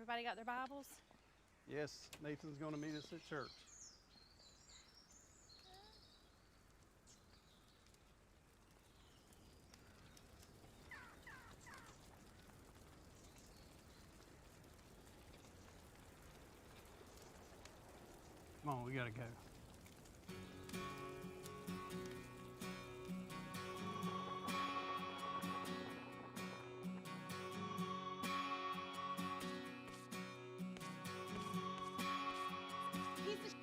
Everybody got their Bibles? Yes, Nathan's going to meet us at church. Come on, we gotta go.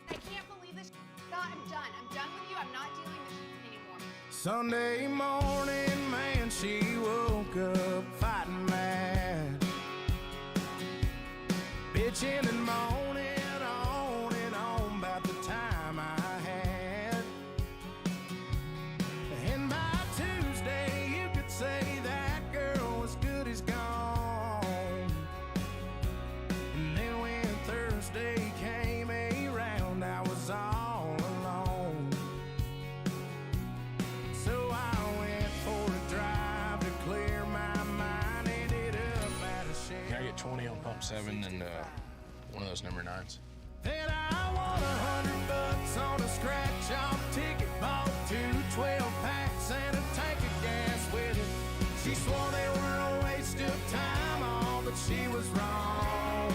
I can't believe this. I'm done. I'm done with you. I'm not dealing with this anymore. Sunday morning, man, she woke up fighting mad, bitching and moaning on and on about the time I had. And by Tuesday, you could say that girl was good as gone. And then when Thursday came around, I was all alone. So I went for a drive to clear my mind. Ended up at a shed. Can I get 20 on pump 7 and one of those number 9s? Then I won $100 on a scratch-off ticket. Bought 2 12-packs and a tank of gas with it. She swore they were a waste of time, all, but she was wrong.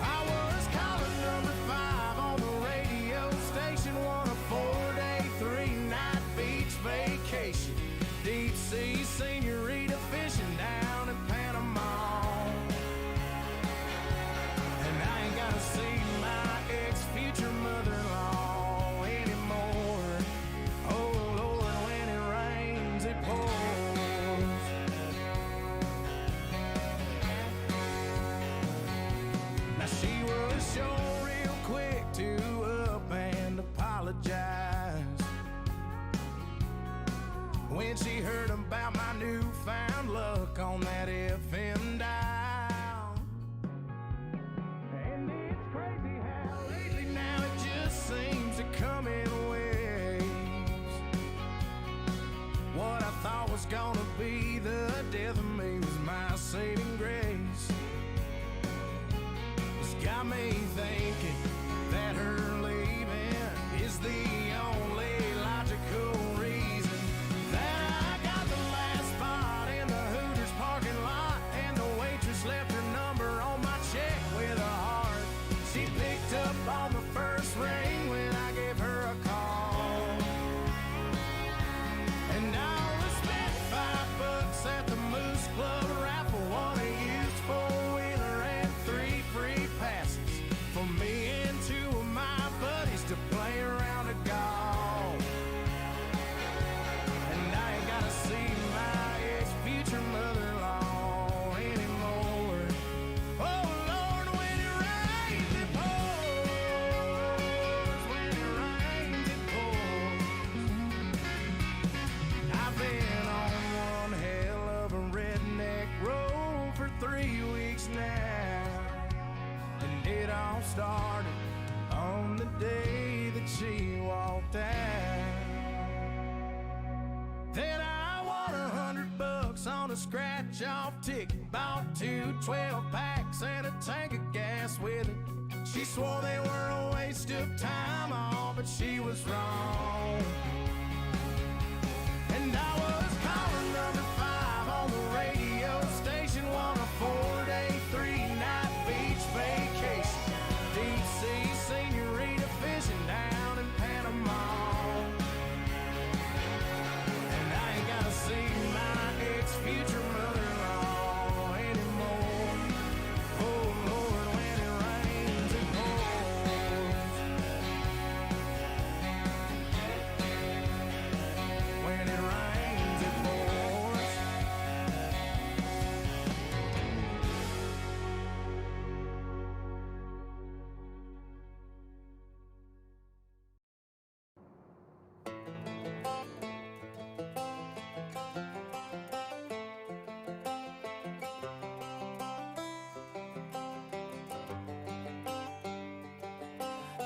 I was calling number 5 on the radio station, won a 4-day, 3-night beach vacation. Deep sea senorita fishing down in Panama. And I ain't gotta see my ex-future mother-in-law anymore. Oh Lord, when it rains, it pours. Now she was sure real quick to up and apologize when she heard about my newfound luck on that FM dial. And it's crazy how lately now it just seems to come in waves. What I thought was gonna be the death of me was my saving grace. It's got me thinking that her leaving is the only logical reason that I got the last spot in the Hooters parking lot, and the waitress left her number on my check with a heart. She picked up on the first ring when I gave her a call. And I only spent $5 at the Moose Club raffle, won a used 4-wheeler and 3 free passes for me and 2 of my buddies to play around a golf. And I ain't gotta see my ex-future mother-in-law anymore. Oh Lord, when it rains, it pours. When it rains, it pours. I've been on one hell of a redneck road for 3 weeks now, and it all started on the day that she walked out. Then I won $100 on a scratch-off ticket. Bought 2 12-packs and a tank of gas with it. She swore they were a waste of time, all, but she was wrong. And I was calling number 5 on the radio station, won a 4-day, 3-night beach vacation. Deep sea senorita fishing down in Panama. And I ain't gotta see my ex-future mother-in-law anymore. Oh Lord, when it rains, it pours. When it rains, it pours.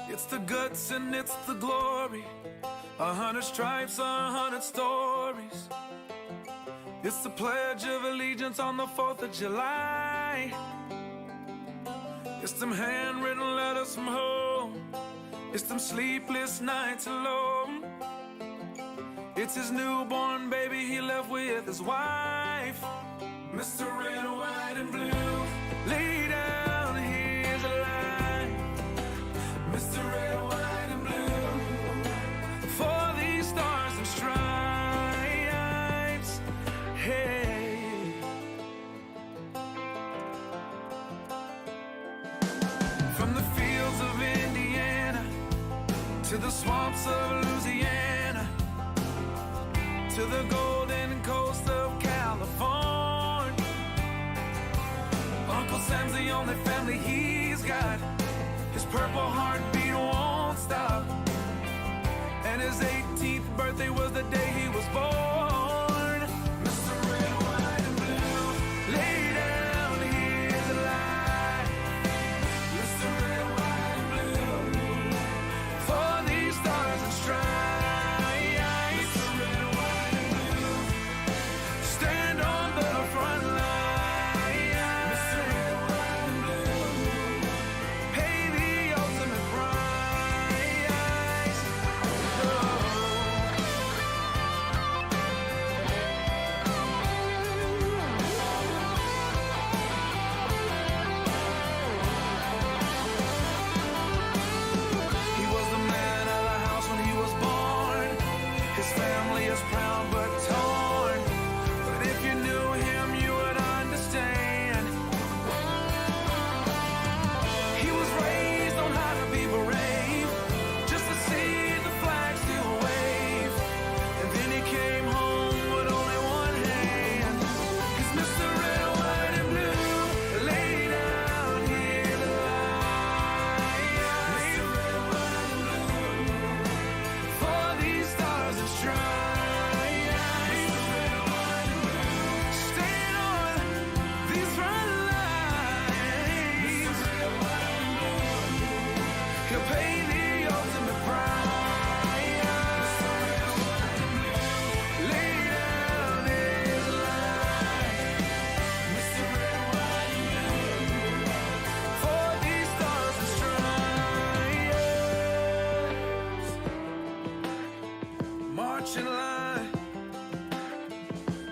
It's the guts and it's the glory. 100 stripes, 100 stories. It's the Pledge of Allegiance on the 4th of July. night. It's them handwritten letters from home. It's them sleepless nights alone. It's his newborn baby he left with his wife. Mr. Red, White, and Blue, lay down, here's a line. Mr. Red, White, and Blue, for these stars and stripes. Hey. From the fields of Indiana to the swamps of Louisiana, to the golden coast of California, Uncle Sam's the only family he's got. His purple heartbeat won't stop, and his 18th birthday was the day he was born. Mr. Red, White, and Blue, lay down, here's a lie. Mr. Red, White, and Blue, for these stars and stripes.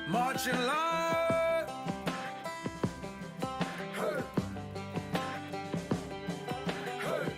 Marching line. Hey. Hey.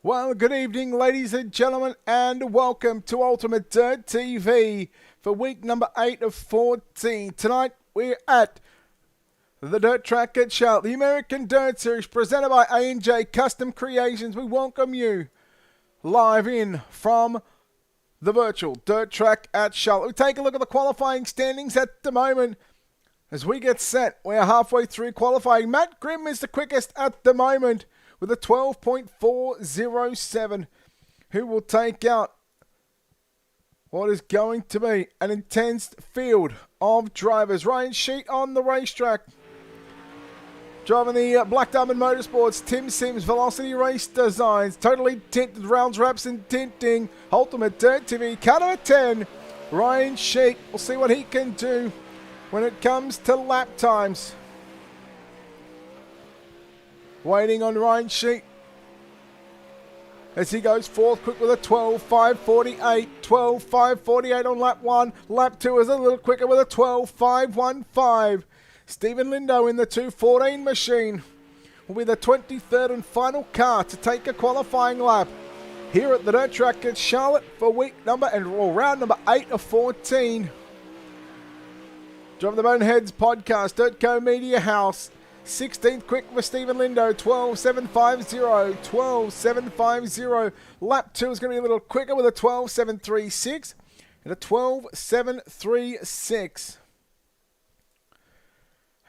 Well, good evening, ladies and gentlemen, and welcome to Ultimate Dirt TV for week number 8 of 14. Tonight, we're at the Dirt Track at Charlotte, the American Dirt Series, presented by A&J Custom Creations. We welcome you live in from the virtual Dirt Track at Charlotte. We take a look at the qualifying standings at the moment. As we get set, we're halfway through qualifying. Matt Grimm is the quickest at the moment, with a 12.407, who will take out what is going to be an intense field of drivers. Ryan Sheet on the racetrack, driving the Black Diamond Motorsports. Tim Sims, Velocity Race Designs, Totally Tinted Rounds, Wraps and Tinting, Ultimate Dirt TV, cut of 10. Ryan Sheet, we'll see what he can do when it comes to lap times. Waiting on Ryan Sheet as he goes fourth, quick with a 12.548. 12.548 on lap 1. Lap 2 is a little quicker with a 12.515. Stephen Lindo in the 2.14 machine will be the 23rd and final car to take a qualifying lap here at the dirt track at Charlotte for round number 8 of 14. Driving the Boneheads podcast, Dirtco Media House. 16th quick for Stephen Lindo, 12.750. 12.750. Lap 2 is going to be a little quicker with a 12.736 and a 12.736.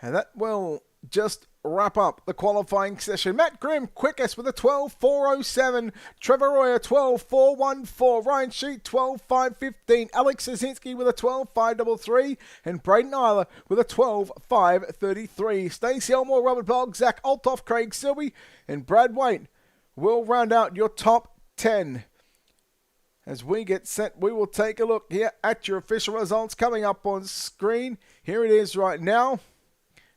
And that will just wrap up the qualifying session. Matt Grimm, quickest with a 12.407. Trevor Royer, 12.414. Ryan Sheet, 12.515. Alex Sosinski with a 12.533. And Braden Eiler with a 12.533. Stacey Elmore, Robert Boggs, Zach Althoff, Craig Silby, and Brad Waite will round out your top 10. As we get set, we will take a look here at your official results coming up on screen. Here it is right now.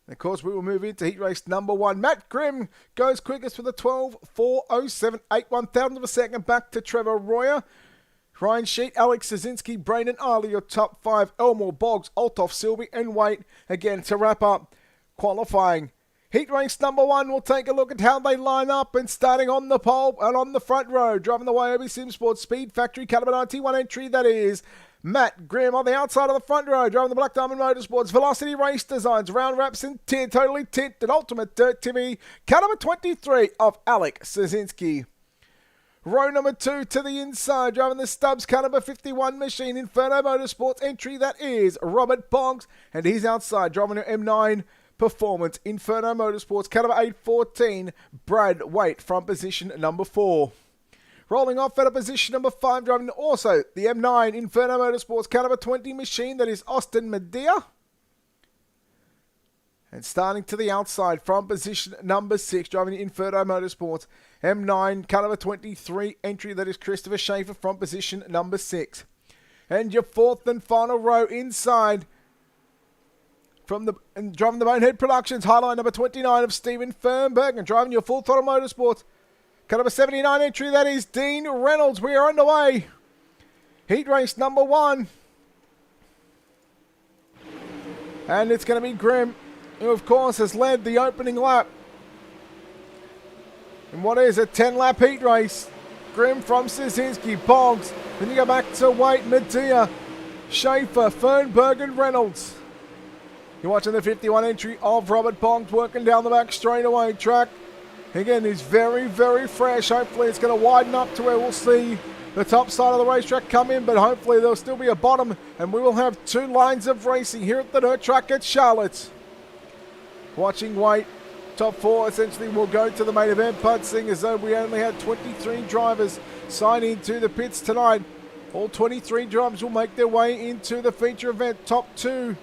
And of course, we will move into heat race number 1. Matt Grimm goes quickest with a 12.407, 8/1000 of a second back to Trevor Royer. Ryan Sheet, Alex Sosinski, Braden Eiler, your top 5. Elmore, Boggs, Althoff, Silby, and Waite. Again, to wrap up qualifying. Heat race number 1, we'll take a look at how they line up. And starting on the pole and on the front row, driving the Wyobi Simsport Speed Factory Caliber 91 entry, that is Matt Grimm. On the outside of the front row, driving the Black Diamond Motorsports Velocity Race Designs, round wraps and totally tinted Ultimate Dirt TV, car number 23 of Alex Sosinski. Row number 2 to the inside, driving the Stubbs car number 51 machine, Inferno Motorsports entry, that is Robert Boggs, and he's outside, driving an M9 Performance, Inferno Motorsports car number 814, Brad Waite from position number 4. Rolling off at a position number 5, driving also the M9 Inferno Motorsports car number 20 machine, that is Austin Medea. And starting to the outside from position number 6, driving the Inferno Motorsports M9 car number 23 entry, that is Christopher Schaefer from position number 6. And your fourth and final row inside, driving the Bonehead Productions highline number 29 of Stephen Fernberg, and driving your Full Throttle Motorsports car number 79 entry, that is Dean Reynolds. We are underway. Heat race number 1. And it's going to be Grimm, who of course has led the opening lap in what is a 10-lap heat race. Grimm from Sosinski, Boggs. Then you go back to Waite, Medea, Schaefer, Fernberg, and Reynolds. You're watching the 51 entry of Robert Boggs working down the back straightaway track. Again, he's very, very fresh. Hopefully it's going to widen up to where we'll see the top side of the racetrack come in, but hopefully there'll still be a bottom, and we will have 2 lines of racing here at the dirt track at Charlotte. Watching Waite, top 4 essentially will go to the main event, but seeing as though we only had 23 drivers sign into the pits tonight, all 23 drivers will make their way into the feature event. Top 2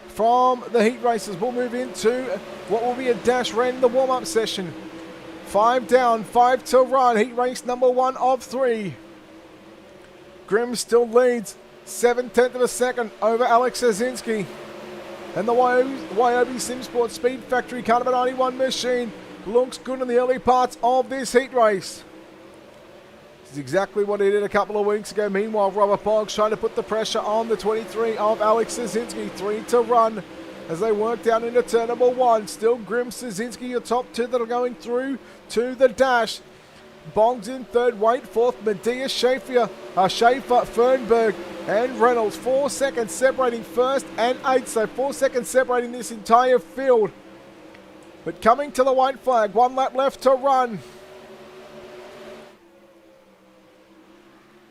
from the heat races will move into what will be a dash ran, the warm-up session. 5 down, 5 to run. Heat race number 1 of 3. Grimm still leads 7/10 of a second over Alex Sosinski. And the Wyobi Simsport Speed Factory car number 91 machine looks good in the early parts of this heat race. This is exactly what he did a couple of weeks ago. Meanwhile, Robert Boggs trying to put the pressure on the 23 of Alex Sosinski. 3 to run as they work down into turn number 1. Still Grimm, Sosinski, your top 2 that are going through to the dash. Boggs in third, Waite fourth, Medea, Schaefer, Fernberg, and Reynolds. 4 seconds separating first and 8th, so 4 seconds separating this entire field. But coming to the white flag, 1 lap left to run.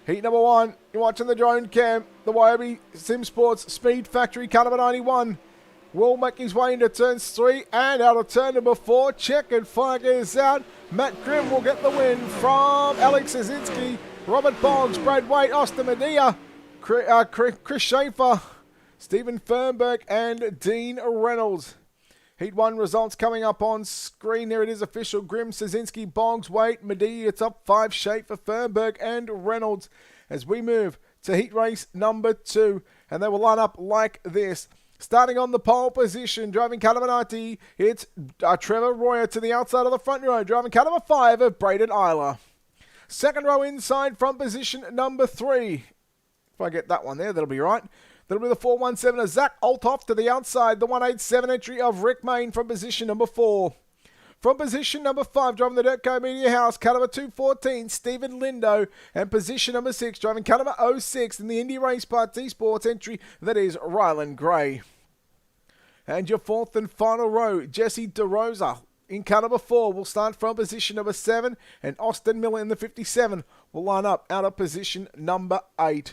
Heat number 1, you're watching the drone cam. The Wyobi Simsports Speed Factory car number 91 will make his way into turns 3 and out of turn number 4. Checkered flag is out. Matt Grimm will get the win from Alex Sosinski, Robert Boggs, Brad Waite, Austin Medea, Chris Schaefer, Stephen Fernberg, and Dean Reynolds. Heat 1 results coming up on screen. There it is, official. Grimm, Sosinski, Boggs, Waite, Medea, top 5, Schaefer, Fernberg, and Reynolds. As we move to heat race number 2, and they will line up like this. Starting on the pole position, driving car number 90, it's Trevor Royer to the outside of the front row, driving car number 5 of Braden Eiler. Second row inside from position number 3. If I get that one there, that'll be right. That'll be the 417 of Zach Althoff to the outside. The 187 entry of Rick Main from position number 4. From position number 5, driving the Dirtco Media House, car number 214, Stephen Lindo. And position number 6, driving car number 06 in the Indy Race Parts Esports entry, that is Rylan Gray. And your fourth and final row, Jesse DeRosa in car number 4 will start from position number 7, and Austin Miller in the 57 will line up out of position number 8.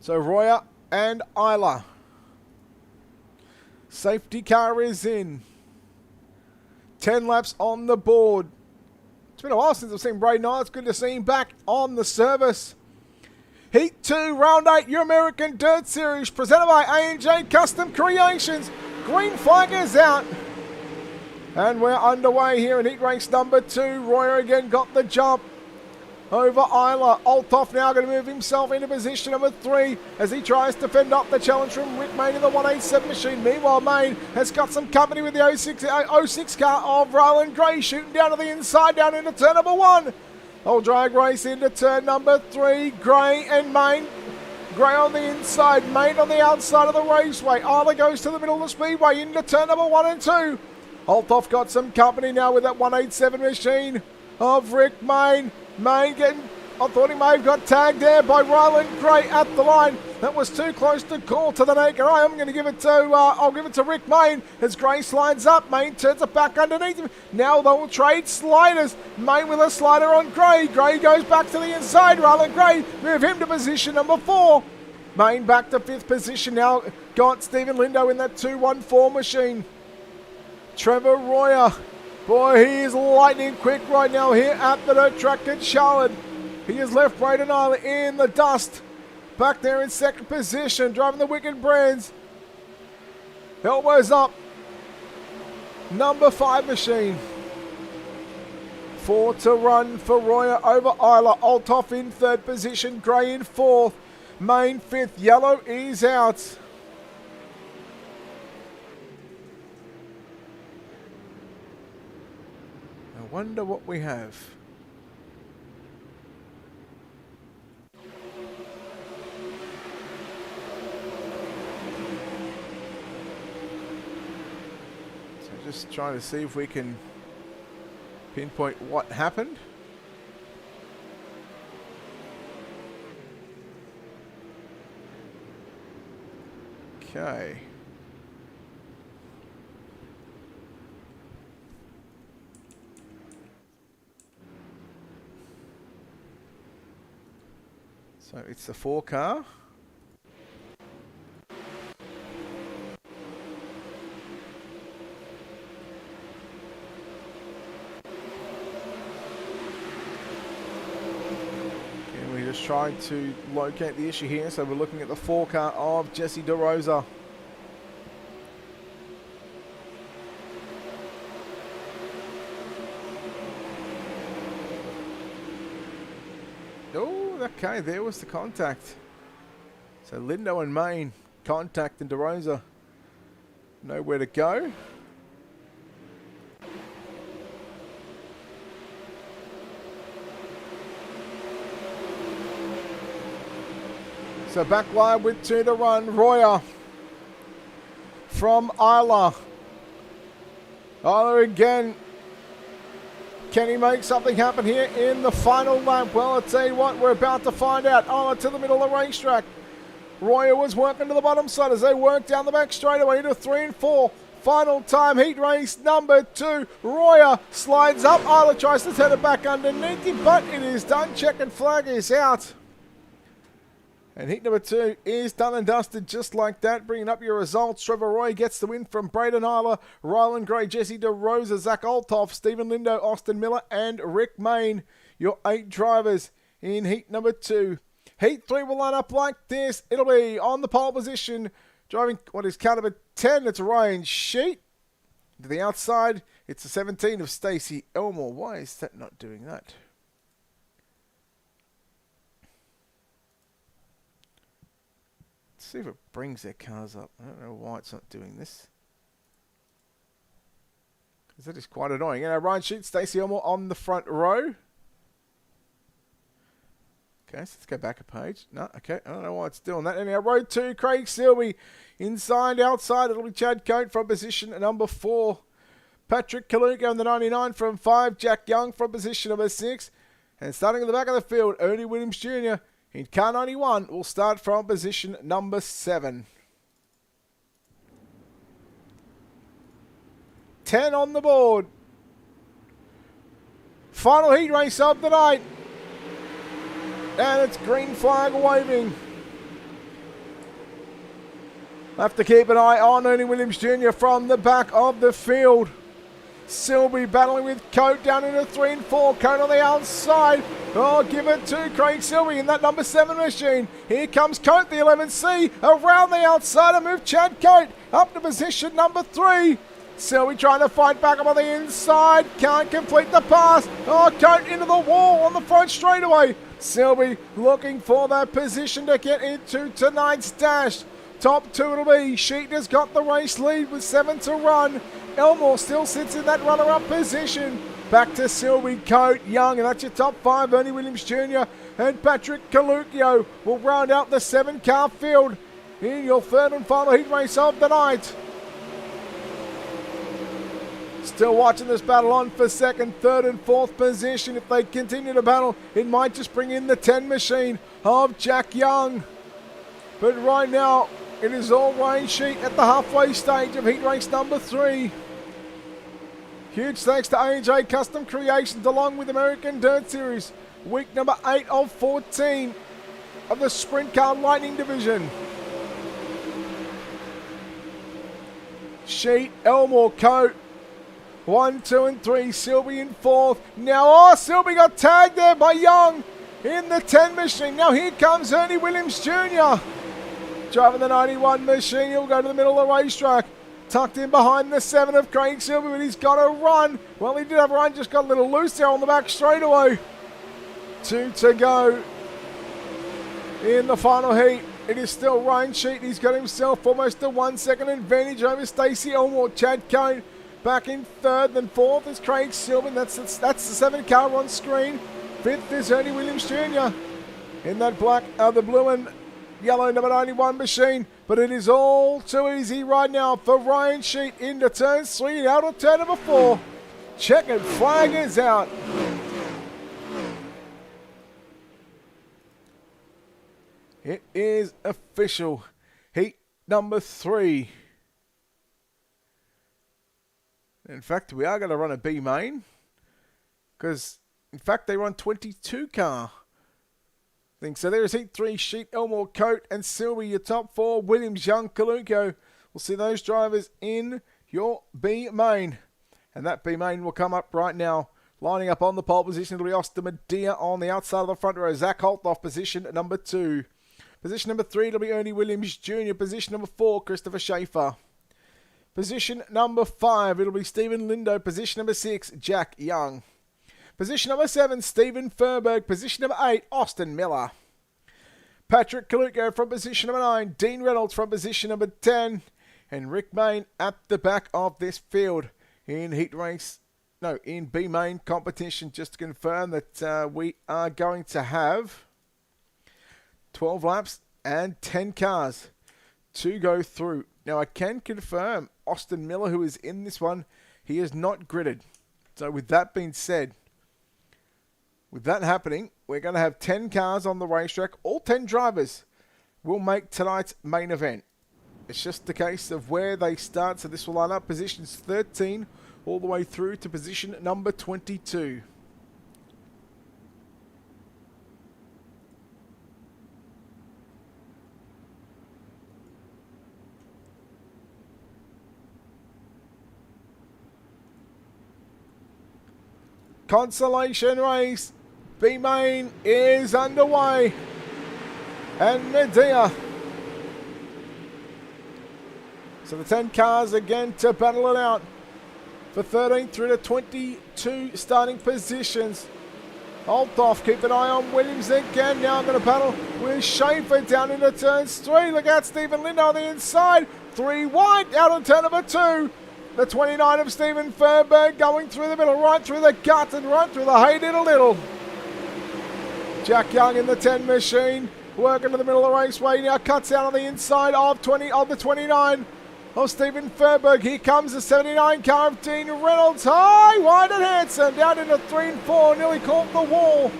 So Royer and Isla. Safety car is in. 10 laps on the board. It's been a while since I've seen Braden Isla. It's good to see him back on the service. Heat 2, Round 8, Your American Dirt Series, presented by A&J Custom Creations. Green flag is out. And we're underway here in heat race number 2. Royer again got the jump over Isla. Althoff now going to move himself into position number 3 as he tries to fend off the challenge from Rick Main in the 187 machine. Meanwhile, Main has got some company with the 06 car of Rylan Gray shooting down to the inside, down into turn number 1. Old drag race into turn number 3. Gray and Main. Gray on the inside, Main on the outside of the raceway. Isla goes to the middle of the speedway into turn number 1 and 2. Althoff got some company now with that 187 machine of Rick Main. Main getting, I thought he may have got tagged there by Rylan Gray at the line. That was too close to call to the naked eye. I'm going to give it to, I'll give it to Rick Main as Gray slides up. Main turns it back underneath him. Now they'll trade sliders. Main with a slider on Gray. Gray goes back to the inside. Rylan Gray move him to position number 4. Main back to 5th position now. Got Stephen Lindo in that 214 machine. Trevor Royer. Boy, he is lightning quick right now here at the dirt track at Charlotte. He has left Braden Isla in the dust. Back there in 2nd position, driving the Wicked Brands. Elbows up. Number 5 machine. 4 to run for Royer over Isla. Althoff in 3rd position, Gray in 4th. Main 5th, Yellow is out. I wonder what we have. So just trying to see if we can pinpoint what happened. Okay. So it's the 4 car. And we're just trying to locate the issue here. So we're looking at the 4 car of Jesse DeRosa. Okay, there was the contact. So Lindo and Main contacting DeRosa. Nowhere to go. So back line with 2 to run. Royer from Isla. Isla again. Can he make something happen here in the final lap? Well, I'll tell you what, we're about to find out. Isla to the middle of the racetrack. Royer was working to the bottom side as they work down the back straightaway into 3 and 4. Final time, heat race number 2. Royer slides up. Isla tries to turn it back underneath him, but it is done. Checkered flag is out. And heat number 2 is done and dusted just like that. Bringing up your results. Trevor Roy gets the win from Braden Isla, Rylan Gray, Jesse DeRosa, Zach Althoff, Stephen Lindo, Austin Miller, and Rick Main. Your 8 drivers in heat number 2. Heat 3 will line up like this. It'll be on the pole position, driving what is car number 10. It's Ryan Sheet. To the outside, it's the 17 of Stacey Elmore. Why is that not doing that? See if it brings their cars up. I don't know why it's not doing this. Because that is quite annoying. And Ryan Sheet, Stacey Elmore on the front row. Okay, so let's go back a page. No, okay, I don't know why it's doing that. Anyhow, row 2, Craig Silby. Inside, outside, it'll be Chad Coate from position number 4. Patrick Kaluga on the 99 from 5. Jack Young from position number 6. And starting at the back of the field, Ernie Williams Jr. in car 91 will start from position number 7. 10 on the board. Final heat race of the night. And it's green flag waving. Have to keep an eye on Ernie Williams Jr. from the back of the field. Silby battling with Coate down into 3 and 4. Coate on the outside. Oh, give it to Craig Silby in that number 7 machine. Here comes Coate, the 11C. Around the outside, a move Chad Coate up to position number 3. Silby trying to fight back up on the inside. Can't complete the pass. Oh, Coate into the wall on the front straightaway. Silby looking for that position to get into tonight's dash. Top 2 it'll be. Sheet has got the race lead with 7 to run. Elmore still sits in that runner-up position. Back to Silby, Coate, Young, and that's your top 5. Ernie Williams Jr. and Patrick Kaluga will round out the 7-car field in your third and final heat race of the night. Still watching this battle on for second, third and fourth position. If they continue to battle, it might just bring in the 10 machine of Jack Young. But right now, it is all Ryan Sheet at the halfway stage of heat race number 3. Huge thanks to AJ Custom Creations along with American Dirt Series. Week number 8 of 14 of the Sprint Car Lightning Division. Sheet, Elmore, Coate. 1, 2 and 3. Silby in 4th. Now, Silby got tagged there by Young in the 10 machine. Now here comes Ernie Williams Jr. Driving the 91 machine. He'll go to the middle of the racetrack. Tucked in behind the 7 of Craig Silby, but he's got a run. Well, he did have a run, just got a little loose there on the back straightaway. 2 to go in the final heat. It is still Ryan Sheet. He's got himself almost a 1 second advantage over Stacey Elmore. Chad Coate back in 3rd, and 4th is Craig Silby. That's the 7-car on screen. 5th is Ernie Williams Jr. in that black, the blue and yellow number 91 machine. But it is all too easy right now for Ryan Sheet into turn 3, out of turn number 4. Checkered flag is out. It is official. Heat number 3. In fact, we are going to run a B main. Because, in fact, they run 22 car thing. So there is heat 3, Sheet, Elmore, Coate, and Silby, your top 4. Williams, Young, Kaluga. We'll see those drivers in your B main. And that B main will come up right now. Lining up on the pole position, it'll be Austin Medea on the outside of the front row. Zach Holt off position number 2. Position number 3, it'll be Ernie Williams Jr. Position number 4, Christopher Schaefer. Position number 5, it'll be Stephen Lindo. Position number 6, Jack Young. Position number 7, Stephen Furberg. Position number 8, Austin Miller. Patrick Kaluga from position number 9. Dean Reynolds from position number 10. And Rick Main at the back of this field in in B main competition. Just to confirm that we are going to have 12 laps and 10 cars to go through. Now, I can confirm Austin Miller, who is in this one, he is not gridded. So with that being said, with that happening, we're going to have 10 cars on the racetrack. All 10 drivers will make tonight's main event. It's just the case of where they start. So this will line up positions 13 all the way through to position number 22. Consolation race. B main is underway. And Medea. So the 10 cars again to battle it out for 13 through to 22 starting positions. Althoff, keep an eye on Williams again. Now I'm going to battle with Schaefer down into turns 3. Look out, Stephen Lindo on the inside. 3 wide out on turn number 2. The 29 of Stephen Furberg going through the middle, right through the gut and right through the hay diddle diddle. Jack Young in the 10 machine, working to the middle of the raceway, now cuts out on the inside of the 29 of Stephen Furberg. Here comes the 79 car of Dean Reynolds, high, wide and handsome, down into 3 and 4, nearly caught the wall.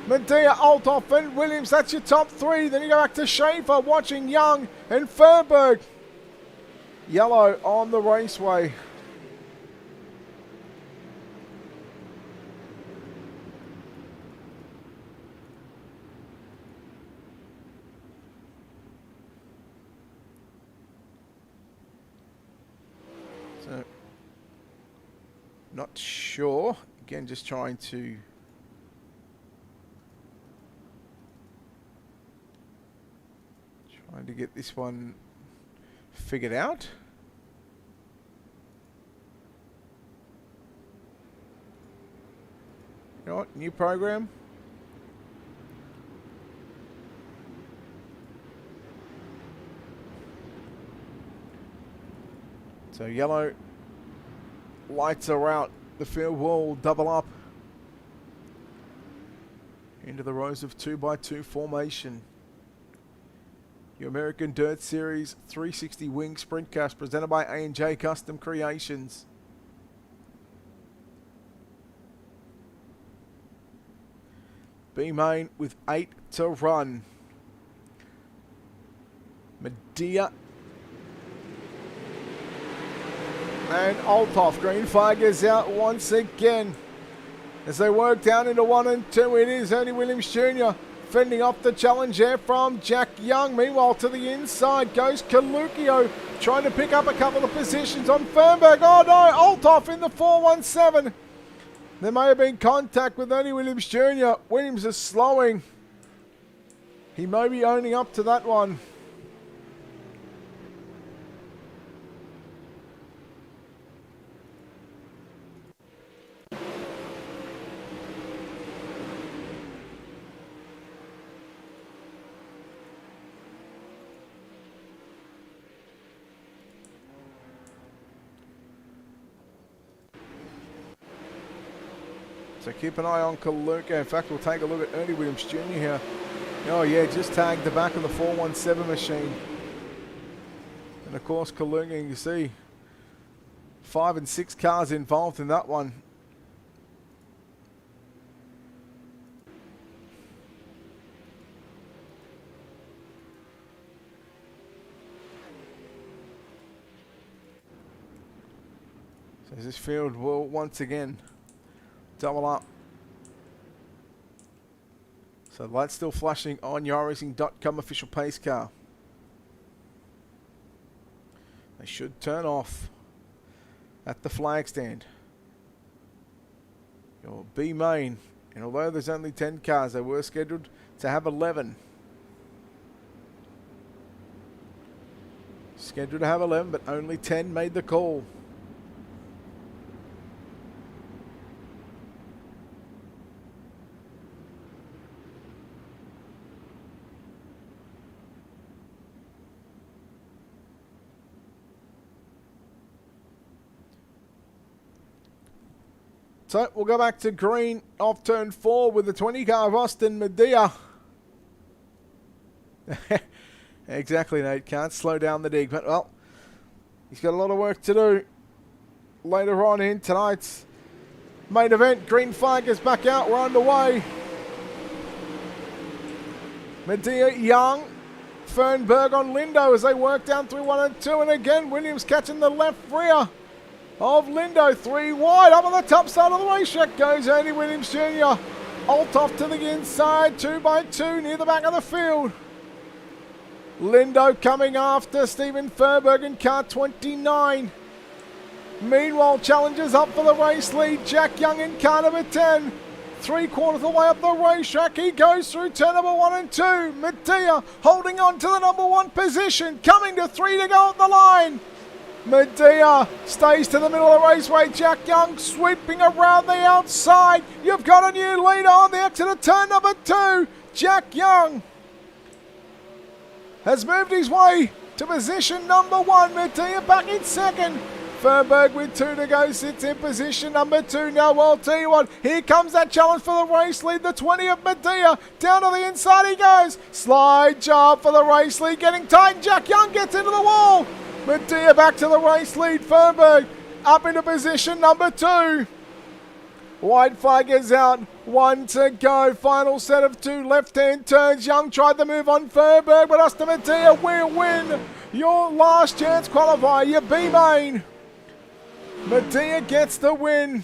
Medea, Althoff and Williams, that's your top 3. Then you go back to Schaefer, watching Young and Furberg. Yellow on the raceway. So, not sure. Again, just trying to get this one figured out. You know what? New program. So yellow lights are out. The field will double up into the rows of 2x2 formation. Your American Dirt Series 360 Wing Sprint Cars presented by A&J Custom Creations. B-Main with 8 to run. Medea and Althoff. Green flag is out once again. As they work down into 1 and 2, it is Ernie Williams Jr. fending off the challenge there from Jack Young. Meanwhile, to the inside goes Kalukio, trying to pick up a couple of positions on Fernberg. Oh no, Althoff in the 417. There may have been contact with Ernie Williams Jr. Williams is slowing. He may be owning up to that one. So keep an eye on Kaluka. In fact, we'll take a look at Ernie Williams Jr. here. Oh yeah, just tagged the back of the 417 machine. And of course Kaluka, you can see 5 and 6 cars involved in that one. So this field will once again double up. So the light's still flashing on YaraRacing.com official pace car. They should turn off at the flag stand. Your B main, and although there's only 10 cars, they were scheduled to have 11. Scheduled to have 11, but only 10 made the call. So we'll go back to green off turn 4 with the 20 car of Austin Medea. Exactly, Nate. Can't slow down the dig. But, well, he's got a lot of work to do later on in tonight's main event. Green flag is back out. We're underway. Medea, Young, Fernberg on Lindo as they work down through 1 and 2. And again, Williams catching the left rear of Lindo, 3 wide. Up on the top side of the racetrack goes Ernie Williams Jr. Althoff to the inside, 2x2 near the back of the field. Lindo coming after Stephen Furberg in car 29. Meanwhile, challengers up for the race lead. Jack Young in car number 10. 3/4 of the way up the racetrack. He goes through turn number 1 and 2. Medea holding on to the number 1 position. Coming to 3 to go at the line. Medea stays to the middle of the raceway. Jack Young sweeping around the outside. You've got a new leader on the exit of turn number 2. Jack Young has moved his way to position number 1. Medea back in second. Fernberg with 2 to go sits in position number 2. Now, well, I'll tell you what, here comes that challenge for the race lead. The 20 of Medea. Down to the inside he goes. Slide job for the race lead. Getting tight. Jack Young gets into the wall. Medea back to the race lead. Fernberg up into position number 2. White flag is out. 1 to go. Final set of 2 left-hand turns. Young tried the move on Fernberg, but Austin Medea will win your last chance qualifier, your B-main. Medea gets the win.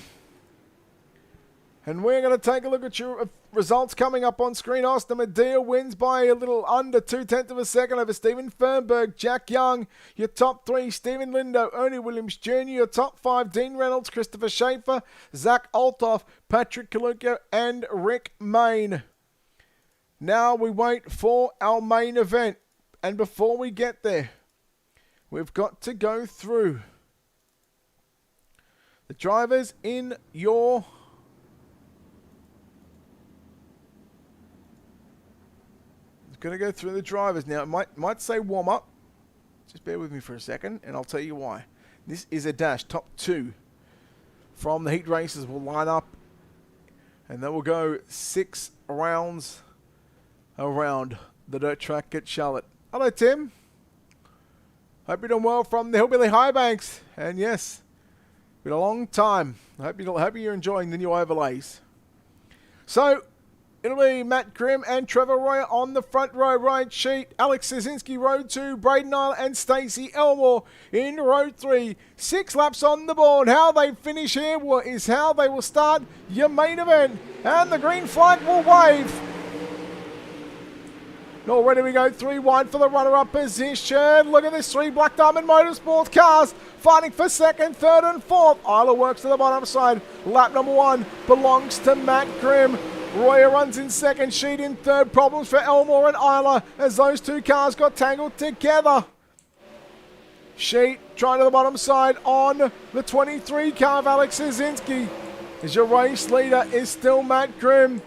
And we're going to take a look at your results coming up on screen. Austin Medea wins by a little under 0.2 of a second over Stephen Fernberg. Jack Young, your top 3, Stephen Lindo, Ernie Williams Jr., your top 5, Dean Reynolds, Christopher Schaefer, Zach Althoff, Patrick Kaluka, and Rick Main. Now we wait for our main event. And before we get there, we've got to go through the drivers in your going to go through the drivers now. It might say warm up. Just bear with me for a second and I'll tell you why. This is a dash. Top 2 from the heat races will line up and then we'll go 6 rounds around the dirt track at Charlotte. Hello, Tim. Hope you're doing well from the Hillbilly High Banks. And yes, been a long time. I hope you're enjoying the new overlays. So, it'll be Matt Grimm and Trevor Royer on the front row right sheet. Alex Szynski, row 2. Braden Isle and Stacey Elmore in row 3. 6 laps on the board. How they finish here is how they will start your main event. And the green flag will wave. Already we go 3 wide for the runner-up position. Look at this 3 Black Diamond Motorsports cars fighting for 2nd, 3rd and 4th. Isla works to the bottom side. Lap number 1 belongs to Matt Grimm. Royer runs in 2nd, Sheet in 3rd. Problems for Elmore and Isla as those 2 cars got tangled together. Sheet trying to the bottom side on the 23 car of Alex Szynski. As your race leader is still Matt Grimm.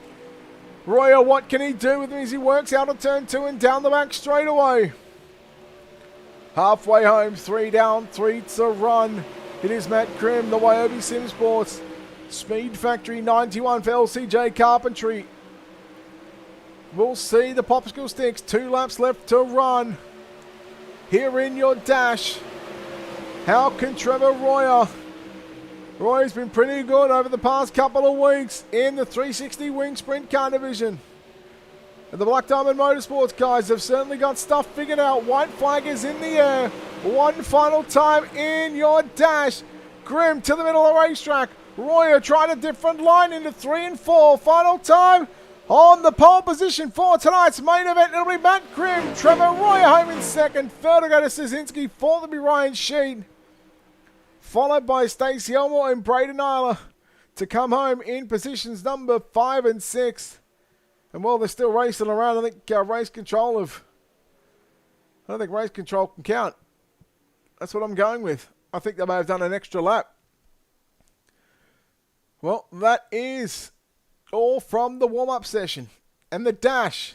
Royer, what can he do with him as he works out of turn 2 and down the back straightaway? Halfway home, 3 down, 3 to run. It is Matt Grimm, the Wyobi Sim Sports. Speed Factory 91 for LCJ Carpentry. We'll see the popsicle sticks. 2 laps left to run. Here in your dash. How can Trevor Royer? Royer's been pretty good over the past couple of weeks in the 360 wing sprint car division. And the Black Diamond Motorsports guys have certainly got stuff figured out. White flag is in the air. 1 final time in your dash. Grimm to the middle of the racetrack. Royer tried a different line into 3 and 4. Final time on the pole position for tonight's main event. It'll be Matt Grimm. Trevor Royer home in 2nd. 3rd to go to Szynski. 4th to be Ryan Sheet. Followed by Stacey Elmore and Braden Isla to come home in positions number 5 and 6. And while they're still racing around, I think race control I don't think race control can count. That's what I'm going with. I think they may have done an extra lap. Well, that is all from the warm-up session and the dash.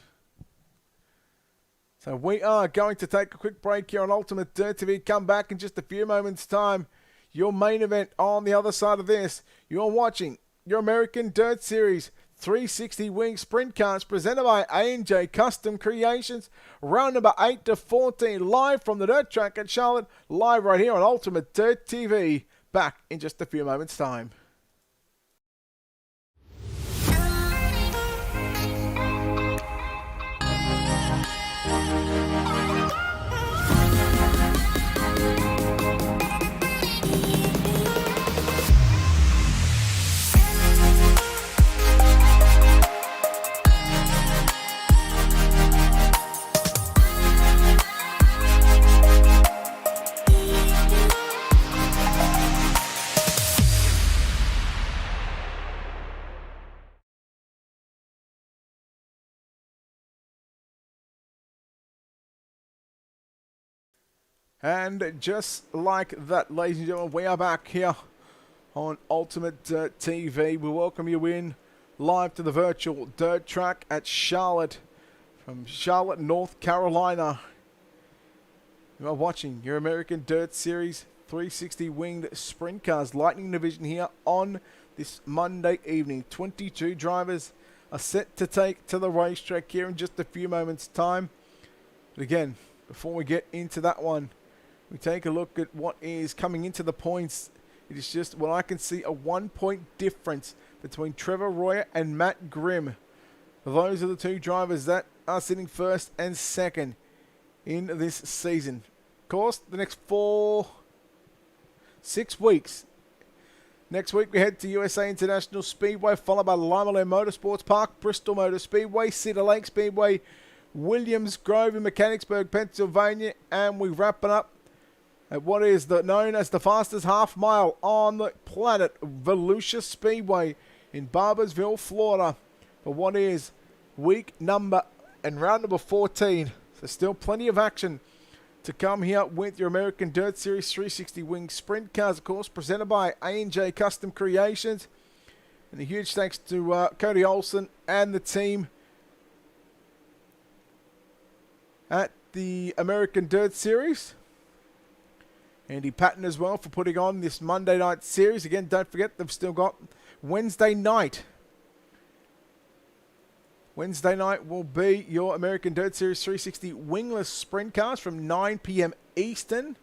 So we are going to take a quick break here on Ultimate Dirt TV. Come back in just a few moments' time. Your main event on the other side of this. You're watching your American Dirt Series 360 Wing Sprint Cars presented by A&J Custom Creations. Round number 8 to 14 live from the dirt track at Charlotte. Live right here on Ultimate Dirt TV. Back in just a few moments' time. And just like that, ladies and gentlemen, we are back here on Ultimate Dirt TV. We welcome you in live to the virtual dirt track at Charlotte, from Charlotte, North Carolina. You are watching your American Dirt Series 360 winged sprint cars Lightning Division here on this Monday evening. 22 drivers are set to take to the racetrack here in just a few moments' time. But again, before we get into that one, we take a look at what is coming into the points. It is just, well, I can see a 1-point difference between Trevor Royer and Matt Grimm. Those are the two drivers that are sitting first and second in this season. Of course, the next 6 weeks. Next week we head to USA International Speedway, followed by Limelay Motorsports Park, Bristol Motor Speedway, Cedar Lake Speedway, Williams Grove in Mechanicsburg, Pennsylvania, and we wrap it up at what is known as the fastest half mile on the planet, Volusia Speedway in Barbersville, Florida, for what is week number and round number 14. So still plenty of action to come here with your American Dirt Series 360 wing sprint cars, of course, presented by A&J Custom Creations. And a huge thanks to Cody Olson and the team at the American Dirt Series. Andy Patton as well for putting on this Monday night series. Again, don't forget, they've still got Wednesday night. Wednesday night will be your American Dirt Series 360 wingless sprint cars from 9 p.m. Eastern.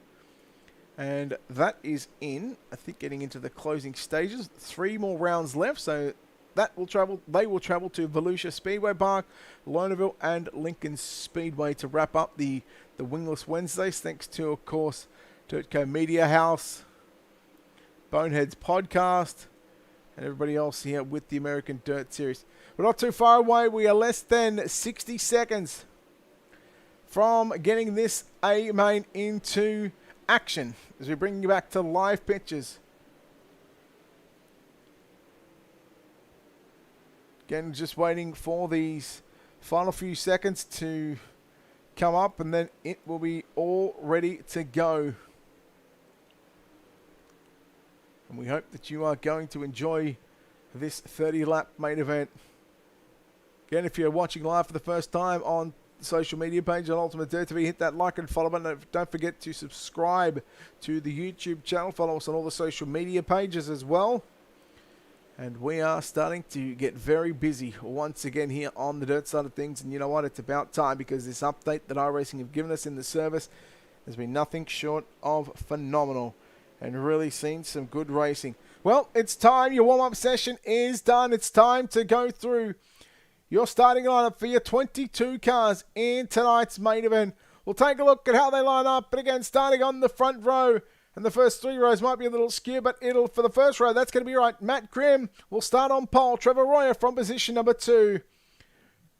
And that is in, I think, getting into the closing stages. 3 more rounds left, so that will travel. They will travel to Volusia Speedway Park, Lernerville, and Lincoln Speedway to wrap up the wingless Wednesdays. Thanks to, of course, Turtco Media House, Boneheads Podcast, and everybody else here with the American Dirt Series. We're not too far away. We are less than 60 seconds from getting this A-main into action as we bring you back to live pictures. Again, just waiting for these final few seconds to come up, and then it will be all ready to go. And we hope that you are going to enjoy this 30-lap main event. Again, if you're watching live for the first time on the social media page on Ultimate Dirt TV, hit that like and follow button. Don't forget to subscribe to the YouTube channel. Follow us on all the social media pages as well. And we are starting to get very busy once again here on the dirt side of things. And you know what? It's about time, because this update that iRacing have given us in the service has been nothing short of phenomenal and really seen some good racing. Well, it's time. Your warm-up session is done. It's time to go through your starting lineup for your 22 cars in tonight's main event. We'll take a look at how they line up. But again, starting on the front row, and the first 3 rows might be a little skew, but for the first row, that's going to be right. Matt Grimm will start on pole. Trevor Royer from position number 2.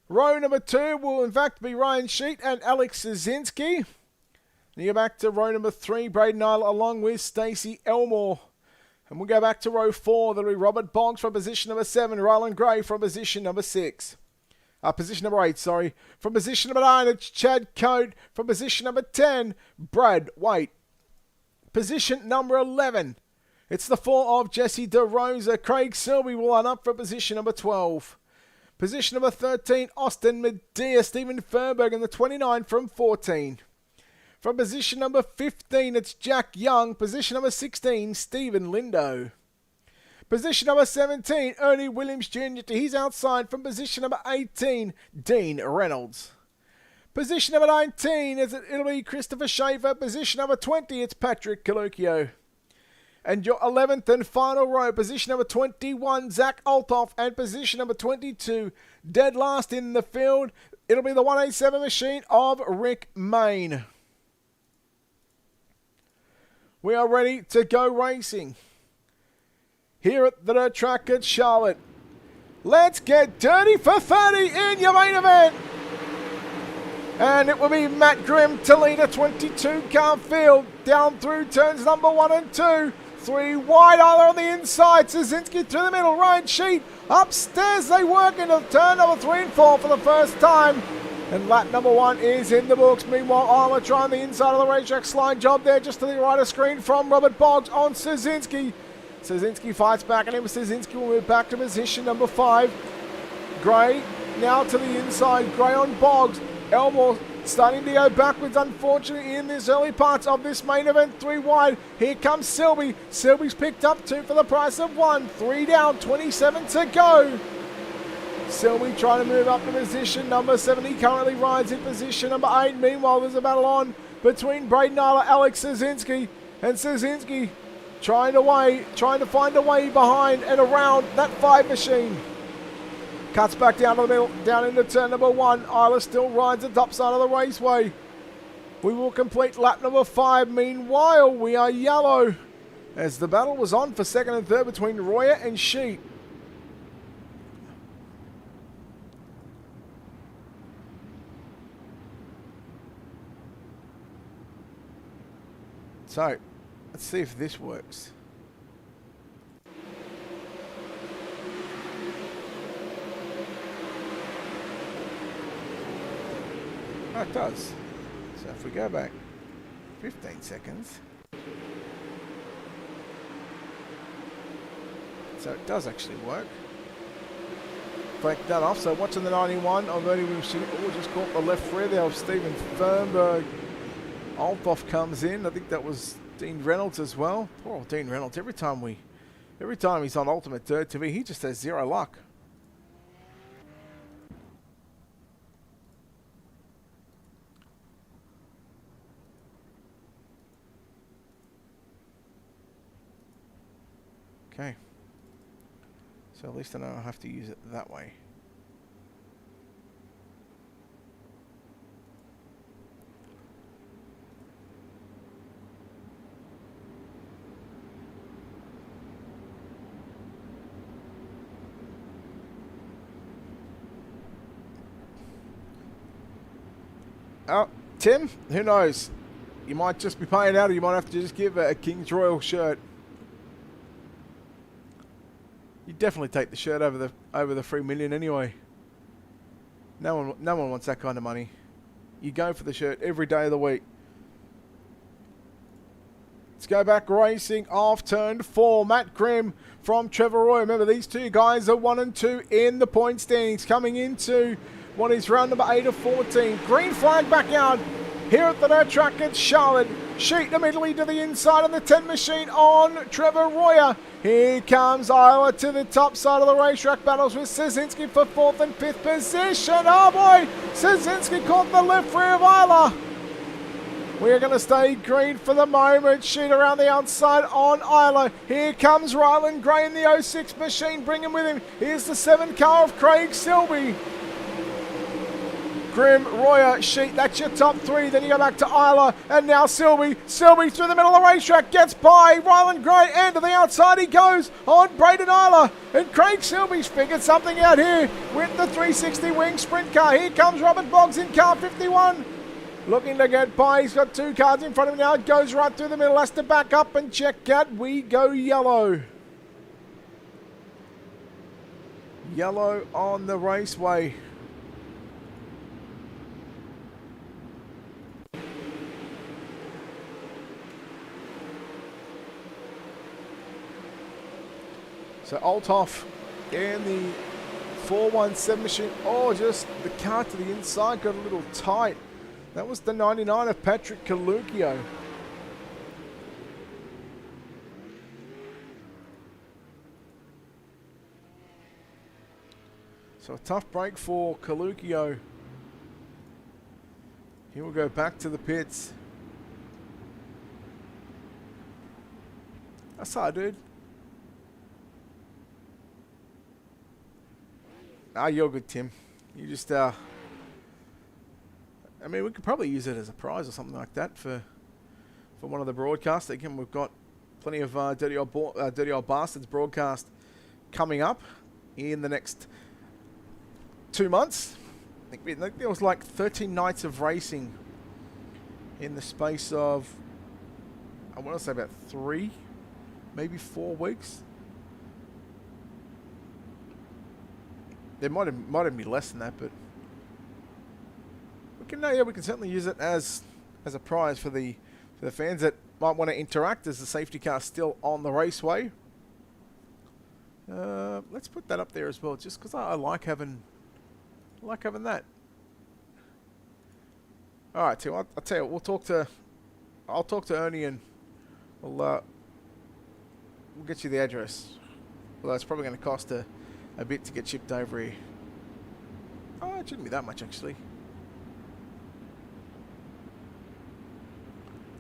Row number 2 will in fact be Ryan Sheet and Alex Szynski. And you go back to row number 3, Braden Isle along with Stacey Elmore. And we'll go back to row 4. That'll be Robert Boggs from position number 7. Rylan Gray from position number 6. Position number 8, sorry. From position number 9, it's Chad Coate. From position number 10, Brad Waite. Position number 11, it's the 4 of Jesse DeRosa. Craig Selby will line up for position number 12. Position number 13, Austin Medea. Stephen Furberg in the 29 from 14. From position number 15, it's Jack Young. Position number 16, Stephen Lindo. Position number 17, Ernie Williams Jr. to his outside. From position number 18, Dean Reynolds. Position number 19, it'll be Christopher Schaefer. Position number 20, it's Patrick Caluccio. And your 11th and final row, position number 21, Zach Althoff. And position number 22, dead last in the field, it'll be the 187 machine of Rick Main. We are ready to go racing here at the dirt track at Charlotte. Let's get dirty for 30 in your main event. And it will be Matt Grimm to lead a 22-car field down through turns number 1 and 2. 3 wide either on the inside. Szynski through the middle. Ryan Sheet upstairs. They work into turn number 3 and 4 for the first time. And lap number 1 is in the books. Meanwhile, Armour trying the inside of the racetrack. Slide job there just to the right of screen from Robert Boggs on Szynski. Szynski fights back at him. Szynski will move back to position number 5. Gray now to the inside. Gray on Boggs. Elmore Starting to go backwards, unfortunately, in this early parts of this main event. 3 wide. Here comes Selby. Selby's picked up 2 for the price of 1. 3 down, 27 to go. Selby trying to move up to position number 7. He currently rides in position number 8. Meanwhile, there's a battle on between Braden Isla, Alex Szynski, and Szynski trying to find a way behind and around that 5 machine. Cuts back down to the middle, down into turn number 1. Isla still rides the top side of the raceway. We will complete lap number 5. Meanwhile, we are yellow as the battle was on for second and third between Royer and Sheet. So, let's see if this works. Oh, it does. So if we go back 15 seconds. So it does actually work. Break that off. So watching the 91 of Ernie Wilson. Oh, just caught the left rear there of Stephen Fernberg. Althoff comes in. I think that was Dean Reynolds as well. Poor old Dean Reynolds. Every time he's on Ultimate Dirt TV, he just has 0 luck. Okay. So at least I know I have to use it that way. Oh, Tim, who knows? You might just be paying out, or you might have to just give a King's Royal shirt. You definitely take the shirt over the $3 million anyway. No one wants that kind of money. You go for the shirt every day of the week. Let's go back racing off turn 4. Matt Grimm from Trevor Roy. Remember, these two guys are 1 and 2 in the point standings coming into what is round number 8 of 14. Green flag back out here at the dirt track at Charlotte. Sheet immediately to the inside of the 10 machine on Trevor Royer. Here comes Isla to the top side of the racetrack. Battles with Szynski for 4th and 5th position. Oh boy! Szynski caught the left rear of Isla. We're going to stay green for the moment. Sheet around the outside on Isla. Here comes Ryland Gray in the 06 machine. Bring him with him. Here's the 7 car of Craig Selby. Grimm, Royer, Sheet, that's your top 3. Then you go back to Isla, and now Selby. Selby through the middle of the racetrack, gets by Ryland Gray, and to the outside he goes on Braden Isla. And Craig Selby's figured something out here with the 360 wing sprint car. Here comes Robert Boggs in car 51. Looking to get by. He's got 2 cars in front of him now. It goes right through the middle, has to back up and check out. We go yellow. Yellow on the raceway. So Althoff in the 417 machine. Oh, just the car to the inside got a little tight. That was the 99 of Patrick Caluccio. So a tough break for Caluccio. He will go back to the pits. That's hard, dude. Ah, you're good, Tim. You just, I mean, we could probably use it as a prize or something like that for one of the broadcasts. Again, we've got plenty of Dirty Old Bastards broadcast coming up in the next 2 months. I think there was like 13 nights of racing in the space of, I want to say about 3, maybe 4 weeks. There might have been less than that, but we can certainly use it as a prize for the fans that might want to interact as the safety car is still on the raceway. Let's put that up there as well, just because I like having that. All right, Tim. I'll tell you. I'll talk to Ernie and we'll get you the address. Although it's probably going to cost a bit to get shipped over here. Oh, it shouldn't be that much actually.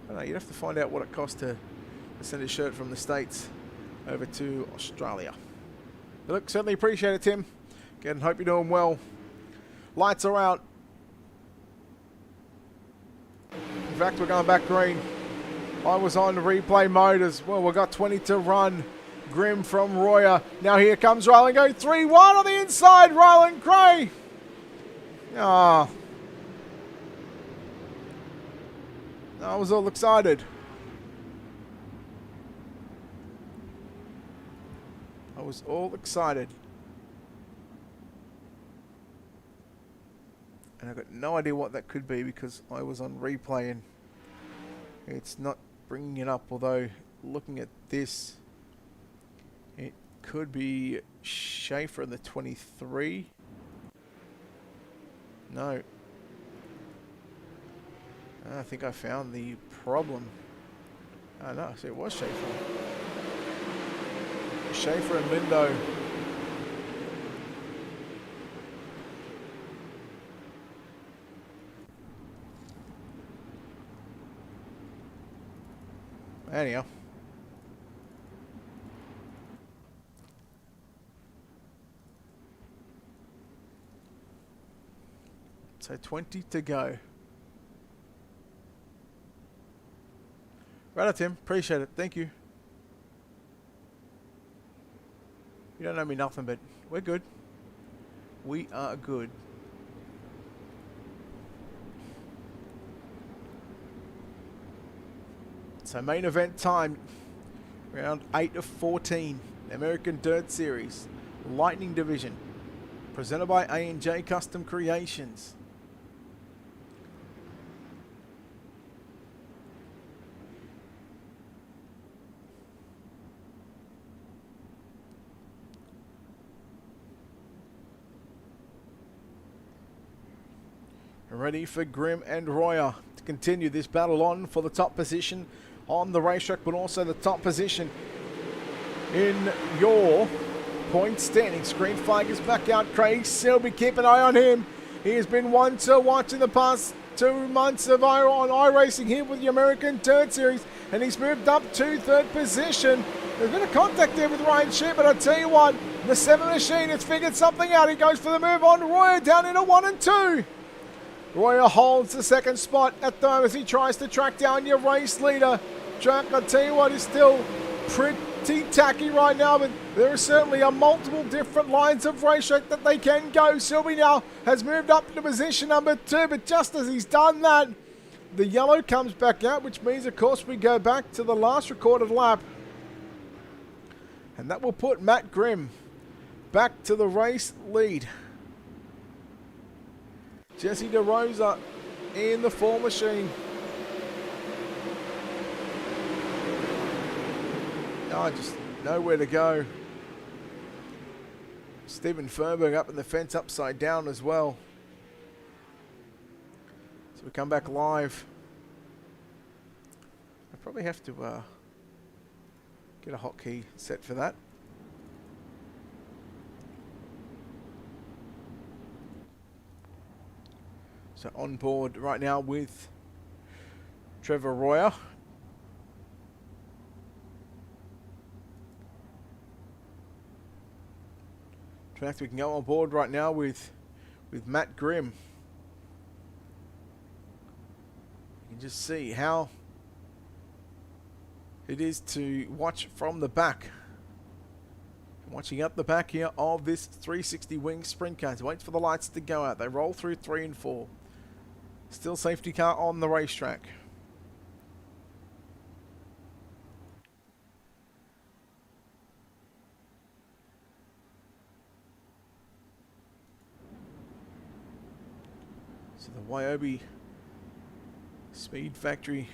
I don't know. You'd have to find out what it costs to send a shirt from the States over to Australia. But look, certainly appreciate it, Tim. Again, hope you're doing well. Lights are out. In fact, we're going back green. I was on replay mode as well. We've got 20 to run. Grimm from Royer. Now here comes Ryland going 3-1 on the inside. Ryland Gray. Ah. I was all excited. I was all excited. And I've got no idea what that could be because I was on replay and it's not bringing it up. Although, looking at this, it could be Schaefer in the 23. No. I think I found the problem. Oh no, so it was Schaefer. Schaefer and Lindo. Anyhow. So 20 to go. Right, Tim. Appreciate it. Thank you. You don't know me nothing, but we're good. We are good. So main event time. Round 8 of 14. American Dirt Series. Lightning Division. Presented by A&J Custom Creations. Ready for Grimm and Royer to continue this battle on for the top position on the racetrack, but also the top position in your point standing. Screen flag is back out. Craig Selby, keep an eye on him. He has been one to watch in the past 2 months of iRacing here with the American Dirt Series, and he's moved up to third position. There's been a contact there with Ryan Shear, but I tell you what, the 7 machine has figured something out. He goes for the move on Royer down into 1 and 2. Royer holds the second spot at the moment as he tries to track down your race leader. Jack, I tell you what, is still pretty tacky right now, but there are certainly multiple different lines of racetrack that they can go. Selby now has moved up to position number 2, but just as he's done that, the yellow comes back out, which means, of course, we go back to the last recorded lap. And that will put Matt Grimm back to the race lead. Jesse DeRosa in the 4 machine. Oh, just nowhere to go. Stephen Fernberg up in the fence upside down as well. So we come back live. I probably have to get a hotkey set for that. So on board right now with Trevor Royer. In fact, we can go on board right now with Matt Grimm. You can just see how it is to watch from the back. Watching up the back here of this 360 wing sprint car. Waits for the lights to go out. They roll through 3 and 4. Still safety car on the racetrack. So the Wyobe Speed Factory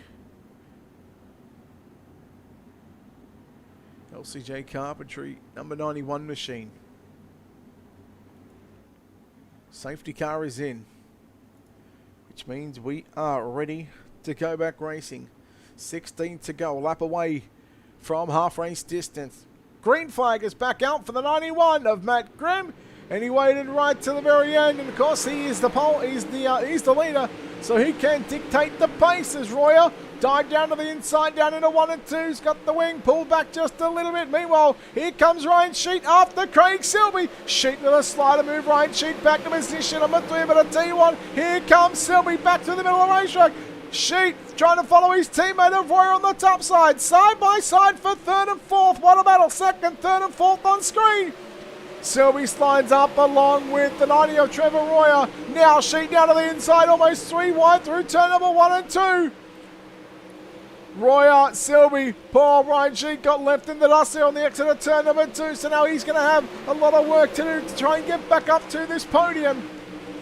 LCJ Carpentry number 91 machine. Safety car is in, which means we are ready to go back racing. 16 to go, a lap away from half race distance. Green flag is back out for the 91 of Matt Grimm, and he waited right to the very end. And of course, he is the pole. He's the leader, so he can dictate the pace as Royer dive down to the inside, down into 1 and 2. He's got the wing pulled back just a little bit. Meanwhile, here comes Ryan Sheet after Craig Silby. Sheet with a slider move. Ryan Sheet back to position number 3. But I tell you what, here comes Silby back to the middle of the racetrack. Sheet trying to follow his teammate of Royer on the top side. Side by side for 3rd and 4th. What a battle. 2nd, 3rd and 4th on screen. Silby slides up along with the 90 of Trevor Royer. Now Sheet down to the inside, almost 3 wide through turn number 1 and 2. Royer, Silby, poor Ryan Sheet got left in the dust there on the exit of turn number 2. So now he's going to have a lot of work to do to try and get back up to this podium.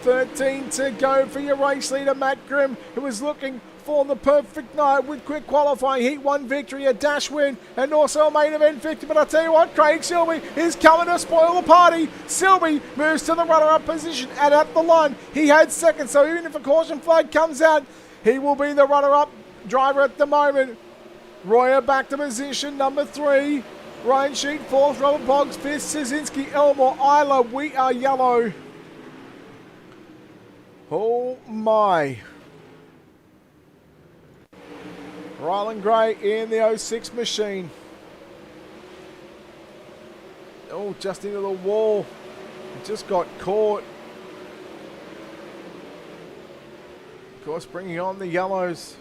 13 to go for your race leader, Matt Grimm, who was looking for the perfect night with quick qualifying, Heat 1 victory, a dash win, and also a main event victory. But I tell you what, Craig Silby is coming to spoil the party. Silby moves to the runner-up position, and at the line, he had 2nd. So even if a caution flag comes out, he will be the runner-up driver at the moment. Royer back to position number 3. Ryan Sheet 4th, Robert Boggs 5th, Szynski, Elmore, Isla, we are yellow. Oh my. Rylan Gray in the 06 machine. Oh, just into the wall. Just got caught. Of course, bringing on the yellows.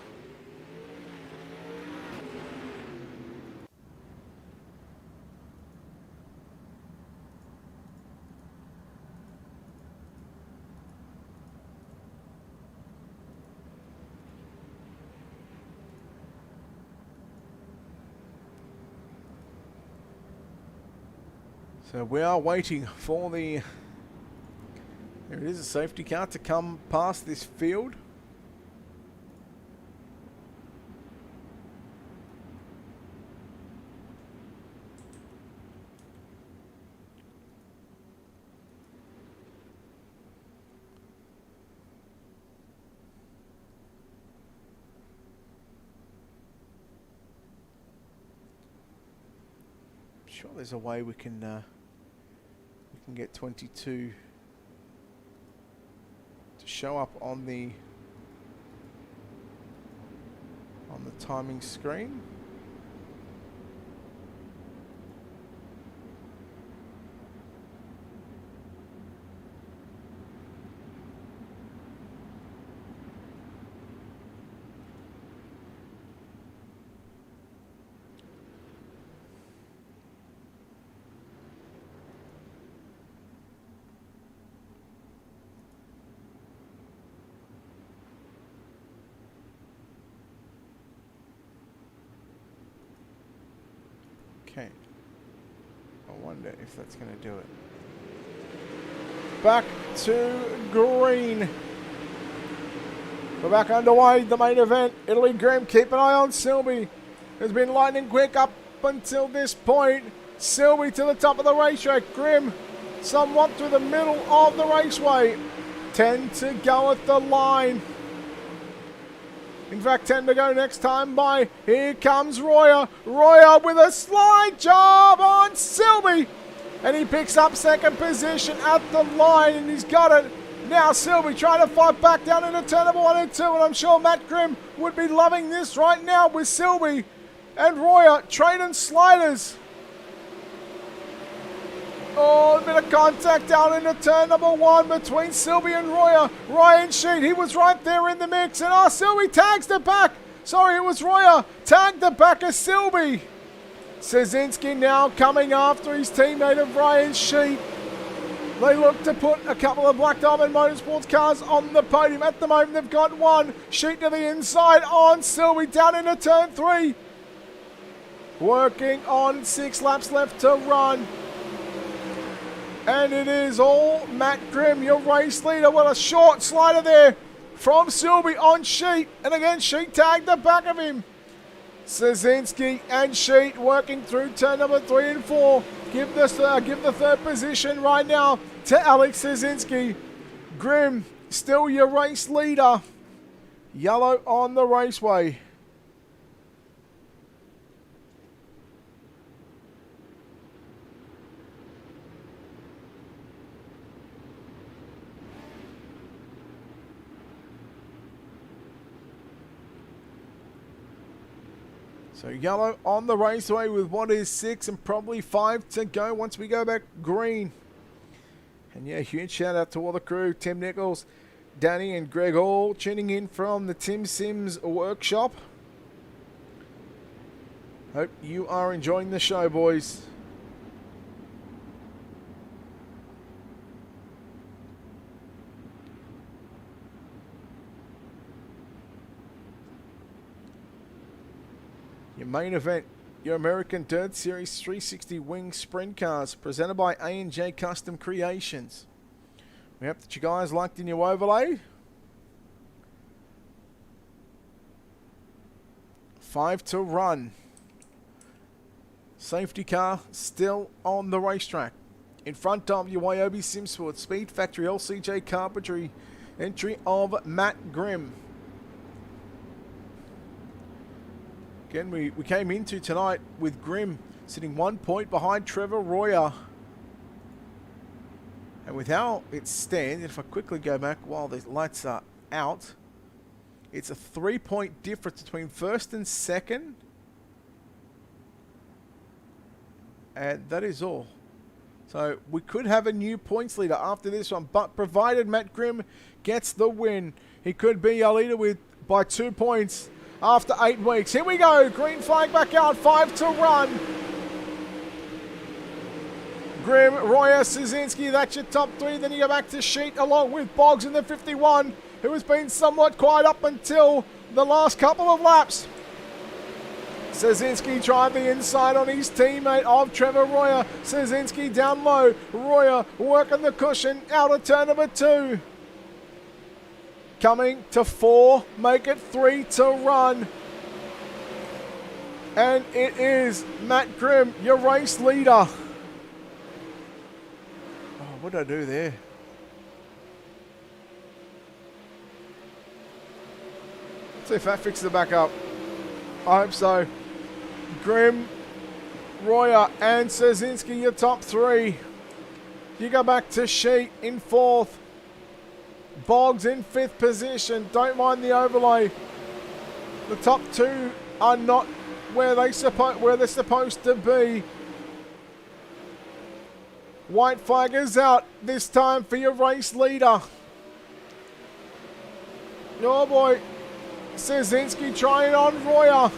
So we are waiting for the, there it is, a safety car to come past this field. I'm sure there's a way we can get 22 to show up on the timing screen. Okay, I wonder if that's going to do it. Back to green. We're back underway, the main event. Italy Grimm, keep an eye on Silby. Has been lightning quick up until this point. Silby to the top of the racetrack. Grimm somewhat through the middle of the raceway. 10 to go at the line. In fact, 10 to go next time by. Here comes Royer. Royer with a slide job on Silby. And he picks up 2nd position at the line, and he's got it. Now Silby trying to fight back down into turn number 1 and 2, and I'm sure Matt Grimm would be loving this right now with Silby and Royer trading sliders. Oh, a bit of contact down into turn number 1 between Silby and Royer. Ryan Sheet, he was right there in the mix. And Silby tags the back. Sorry, it was Royer. Tagged the back of Silby. Szynski now coming after his teammate of Ryan Sheet. They look to put a couple of Black Diamond Motorsports cars on the podium. At the moment, they've got 1. Sheet to the inside on Silby down into turn 3. Working on 6 laps left to run. And it is all Matt Grimm, your race leader. What a short slider there from Silby on Sheet. And again, Sheet tagged the back of him. Szynski and Sheet working through turn number 3 and 4. Give the 3rd position right now to Alex Szynski. Grimm, still your race leader. Yellow on the raceway. So yellow on the raceway with what is 6 and probably 5 to go once we go back green. And yeah, huge shout out to all the crew. Tim Nichols, Danny and Greg all tuning in from the Tim Sims workshop. Hope you are enjoying the show, boys. Your main event, your American Dirt Series 360 Wing Sprint Cars, presented by A&J Custom Creations. We hope that you guys liked in your overlay. 5 to run. Safety car still on the racetrack. In front of your Wyobi Simsport Speed Factory LCJ Carpentry entry of Matt Grimm. Again, we came into tonight with Grimm sitting 1 point behind Trevor Royer. And with how it stands, if I quickly go back while the lights are out, it's a 3-point difference between first and second. And that is all. So we could have a new points leader after this one, but provided Matt Grimm gets the win, he could be our leader by 2 points. After 8 weeks. Here we go. Green flag back out. 5 to run. Grimm, Royer, Szynski. That's your top 3. Then you go back to Sheet along with Boggs in the 51, who has been somewhat quiet up until the last couple of laps. Szynski tried the inside on his teammate of Trevor Royer. Szynski down low. Royer working the cushion out of turn number 2. Coming to 4, make it 3 to run. And it is Matt Grimm, your race leader. Oh, what did I do there? Let's see if that fixes the back up. I hope so. Grimm, Royer and Szynski, your top 3. You go back to Sheet in 4th. Boggs in 5th position. Don't mind the overlay. The top 2 are not where they're supposed to be. White flag is out this time for your race leader. Oh boy. Szynski trying on Royer,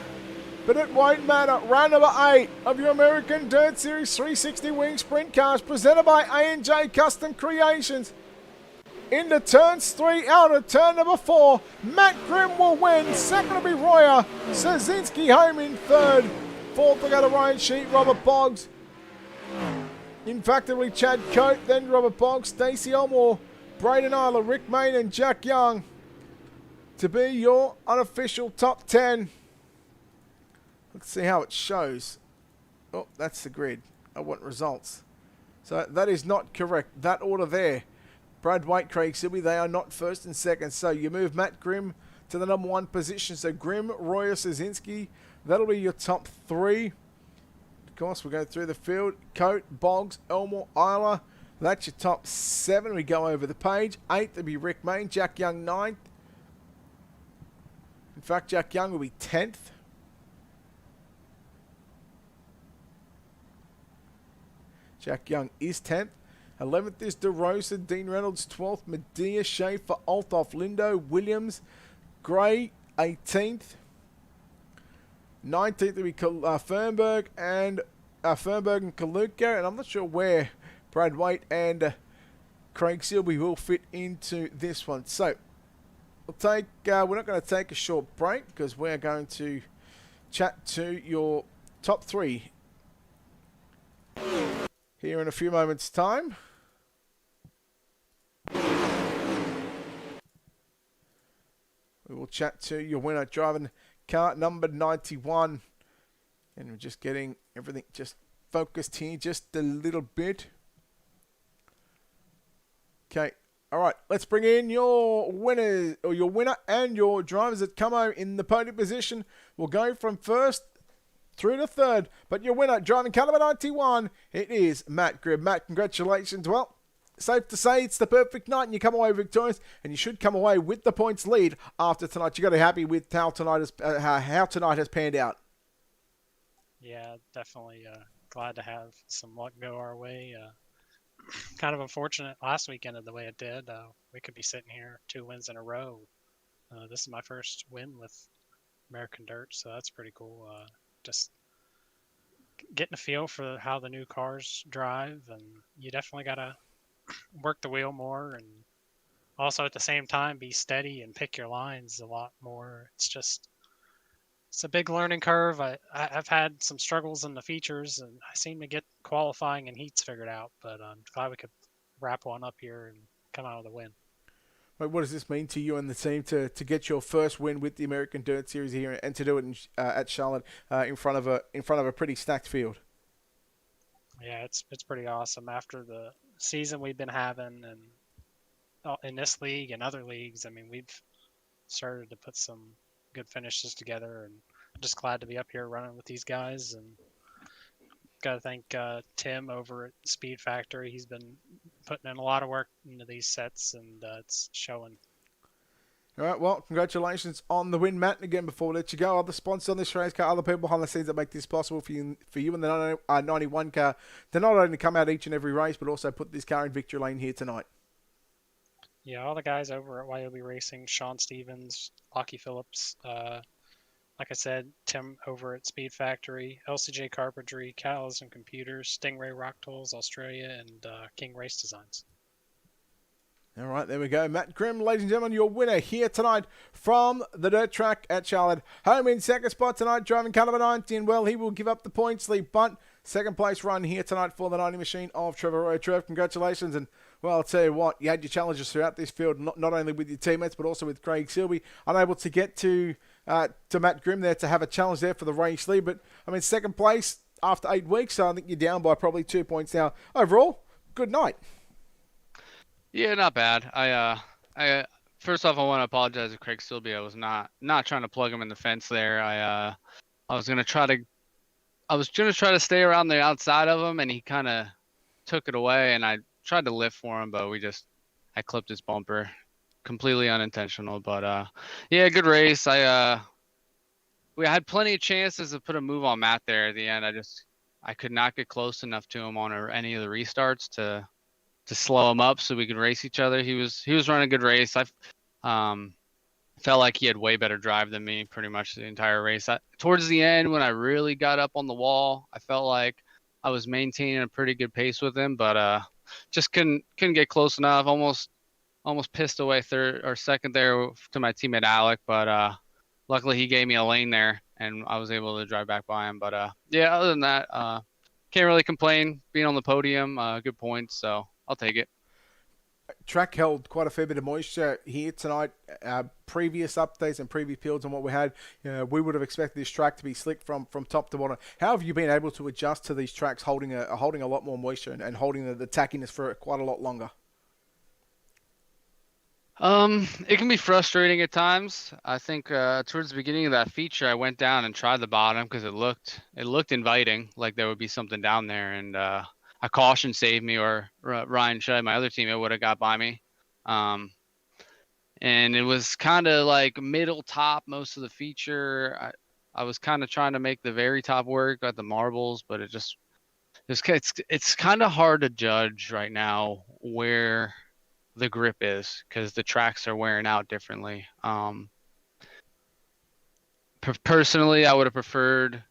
but it won't matter. Round number 8 of your American Dirt Series 360 Wing Sprint Cars, presented by A&J Custom Creations. Into turns 3, out of turn number 4. Matt Grimm will win. Second will be Royer. Szynski home in 3rd. 4th will go to Ryan Sheet, Robert Boggs. In fact, it'll be Chad Coate, then Robert Boggs, Stacey Elmore, Braden Isler, Rick Main and Jack Young to be your unofficial top 10. Let's see how it shows. Oh, that's the grid. I want results. So that is not correct. That order there. Brad White, Craig Silby, they are not first and second. So you move Matt Grimm to the number 1 position. So Grimm, Royer, Szynski, that'll be your top 3. Of course, we'll go through the field. Coate, Boggs, Elmore, Isla. That's your top 7. We go over the page. 8th will be Rick Main, Jack Young 9th. In fact, Jack Young will be 10th. Jack Young is 10th. 11th is DeRosa, Dean Reynolds 12th, Medea, Schaefer, Althoff, Lindo, Williams, Gray 18th. 19th will be Fernberg and Kaluka, and I'm not sure where Brad Waite and Craig Silby will fit into this one. So we're not going to take a short break because we're going to chat to your top 3 here in a few moments' time. We will chat to your winner driving car number 91. And we're just getting everything just focused here just a little bit. Okay, All right, let's bring in your winners, or your winner and your drivers that come out in the podium position. We'll go from first through to third. But your winner, driving car number 91, it is Matt Grimm. Matt, congratulations. Well, safe to say it's the perfect night and you come away victorious, and you should come away with the points lead after tonight. You got to be happy with how tonight has panned out. Yeah, definitely glad to have some luck go our way. Kind of unfortunate last weekend of the way it did. We could be sitting here 2 wins in a row. This is my first win with American Dirt, so that's pretty cool. Just getting a feel for how the new cars drive, and you definitely got to work the wheel more, and also at the same time be steady and pick your lines a lot more. It's a big learning curve. I've had some struggles in the features, and I seem to get qualifying and heats figured out, but I'm glad we could wrap one up here and come out with a win. Wait, what does this mean to you and the team to get your first win with the American Dirt Series here, and to do it at Charlotte in front of a pretty stacked field? Yeah, it's pretty awesome. After the season we've been having, and in this league and other leagues, I mean, we've started to put some good finishes together, and I'm just glad to be up here running with these guys. And got to thank Tim over at Speed Factory. He's been putting in a lot of work into these sets, and it's showing. All right, well, congratulations on the win, Matt. And again, before we let you go, other sponsors on this race car, other people behind the scenes that make this possible for you and the 91 car to not only come out each and every race, but also put this car in victory lane here tonight. Yeah, all the guys over at YOB Racing, Sean Stevens, Lockie Phillips, like I said, Tim over at Speed Factory, LCJ Carpentry, Catalyst and Computers, Stingray Rock Tools, Australia, and King Race Designs. All right, there we go. Matt Grimm, ladies and gentlemen, your winner here tonight from the dirt track at Charlotte. Home in second spot tonight, driving car number 19. Well, he will give up the points lead, but second place run here tonight for the 90 machine of Trevor Roy. Trev, congratulations. And, well, I'll tell you what, you had your challenges throughout this field, not only with your teammates, but also with Craig Silby. Unable to get to Matt Grimm there to have a challenge there for the race lead. But, I mean, second place after 8 weeks, so I think you're down by probably 2 points now. Overall, good night. Yeah, not bad. I first off, I want to apologize to Craig Silby. I was not trying to plug him in the fence there. I was gonna try to stay around the outside of him, and he kind of took it away, and I tried to lift for him, but I clipped his bumper, completely unintentional. But yeah, good race. We had plenty of chances to put a move on Matt there at the end. I could not get close enough to him on any of the restarts to slow him up so we could race each other. He was running a good race. I felt like he had way better drive than me pretty much the entire race. Towards the end, when I really got up on the wall, I felt like I was maintaining a pretty good pace with him, but just couldn't get close enough. Almost pissed away third or second there to my teammate Alec, but luckily he gave me a lane there and I was able to drive back by him. But yeah, other than that, can't really complain. Being on the podium, good points, so I'll take it. Track held quite a fair bit of moisture here tonight. Previous updates and previous builds on what we had, we would have expected this track to be slick from top to bottom. How have you been able to adjust to these tracks holding a lot more moisture and holding the tackiness for quite a lot longer? It can be frustrating at times. I think towards the beginning of that feature, I went down and tried the bottom because it looked inviting, like there would be something down there, and a caution saved me, or Ryan Shea, my other teammate, would have got by me. And it was kind of like middle top most of the feature. I was kind of trying to make the very top work, got the marbles, but it's kind of hard to judge right now where the grip is because the tracks are wearing out differently. Personally, I would have preferred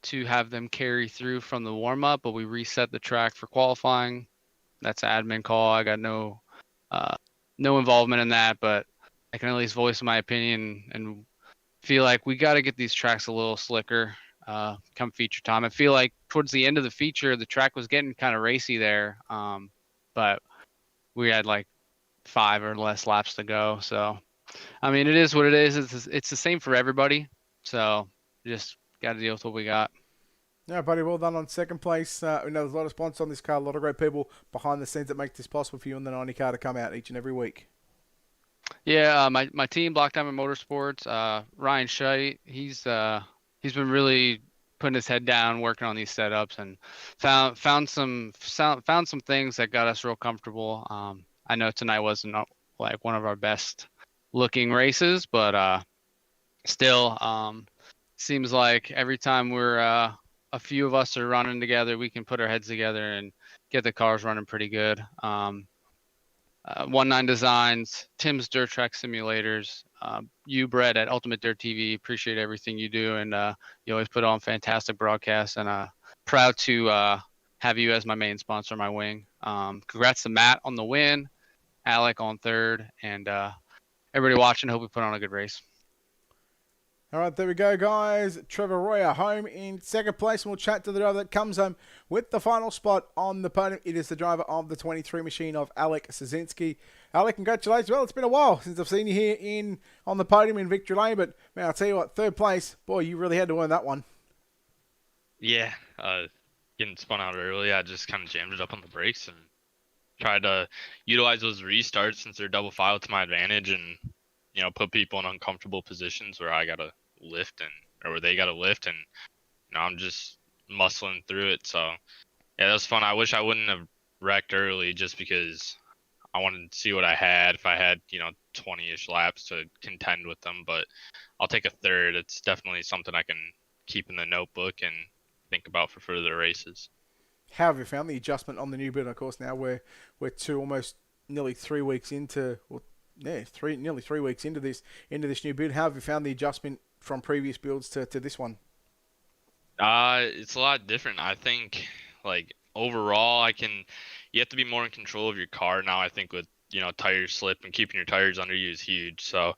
to have them carry through from the warm-up, but we reset the track for qualifying. That's an admin call. I got no involvement in that, but I can at least voice my opinion and feel like we got to get these tracks a little slicker come feature time. I feel like towards the end of the feature, the track was getting kind of racy there, but we had like 5 or less laps to go. So, I mean, it is what it is. It's the same for everybody. So just got to deal with what we got. Yeah, buddy, well done on second place. We know there's a lot of sponsors on this car, a lot of great people behind the scenes that make this possible for you and the 90 car to come out each and every week. Yeah, my team, Black Diamond Motorsports, Ryan Scheidt, he's been really putting his head down, working on these setups, and found some things that got us real comfortable. I know tonight wasn't like one of our best looking races, but still, seems like every time we're a few of us are running together, we can put our heads together and get the cars running pretty good. 19 Designs, Tim's Dirt Track Simulators, you, Brett, at Ultimate Dirt TV, appreciate everything you do, and you always put on fantastic broadcasts, and proud to have you as my main sponsor, my wing. Congrats to Matt on the win, Alec on third, and everybody watching, hope we put on a good race. All right, there we go, guys. Trevor Royer home in second place, and we'll chat to the driver that comes home with the final spot on the podium. It is the driver of the 23 machine of Alec Szynski. Alec, congratulations. Well, it's been a while since I've seen you here on the podium in Victory Lane, but man, I'll tell you what, third place, boy, you really had to earn that one. Yeah, getting spun out early, I just kind of jammed it up on the brakes and tried to utilize those restarts since they're double file to my advantage, and put people in uncomfortable positions where I gotta lift or where they gotta lift, and I'm just muscling through it. So yeah, that was fun. I wish I wouldn't have wrecked early just because I wanted to see what I had, if I had 20-ish laps to contend with them. But I'll take a third. It's definitely something I can keep in the notebook and think about for further races. How have you found the adjustment on the new build? Of course, now we're almost nearly 3 weeks into, nearly 3 weeks into this new build. How have you found the adjustment from previous builds to this one? It's a lot different. I think, like, overall, you have to be more in control of your car now. I think with tire slip and keeping your tires under you is huge. So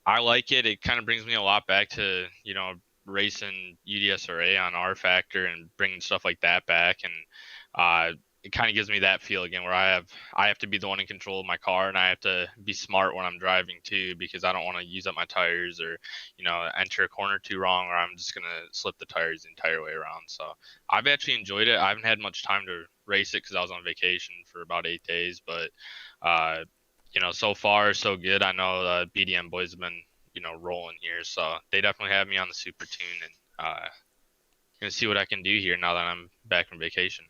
I like it. It kind of brings me a lot back to racing UDSRA on R Factor and bringing stuff like that back, and it kind of gives me that feel again where I have to be the one in control of my car, and I have to be smart when I'm driving too, because I don't want to use up my tires or enter a corner too wrong, or I'm just gonna slip the tires the entire way around. So I've actually enjoyed it. I haven't had much time to race it because I was on vacation for about 8 days, but so far so good. I know the BDM boys have been rolling here, so they definitely have me on the super tune, and gonna see what I can do here now that I'm back from vacation.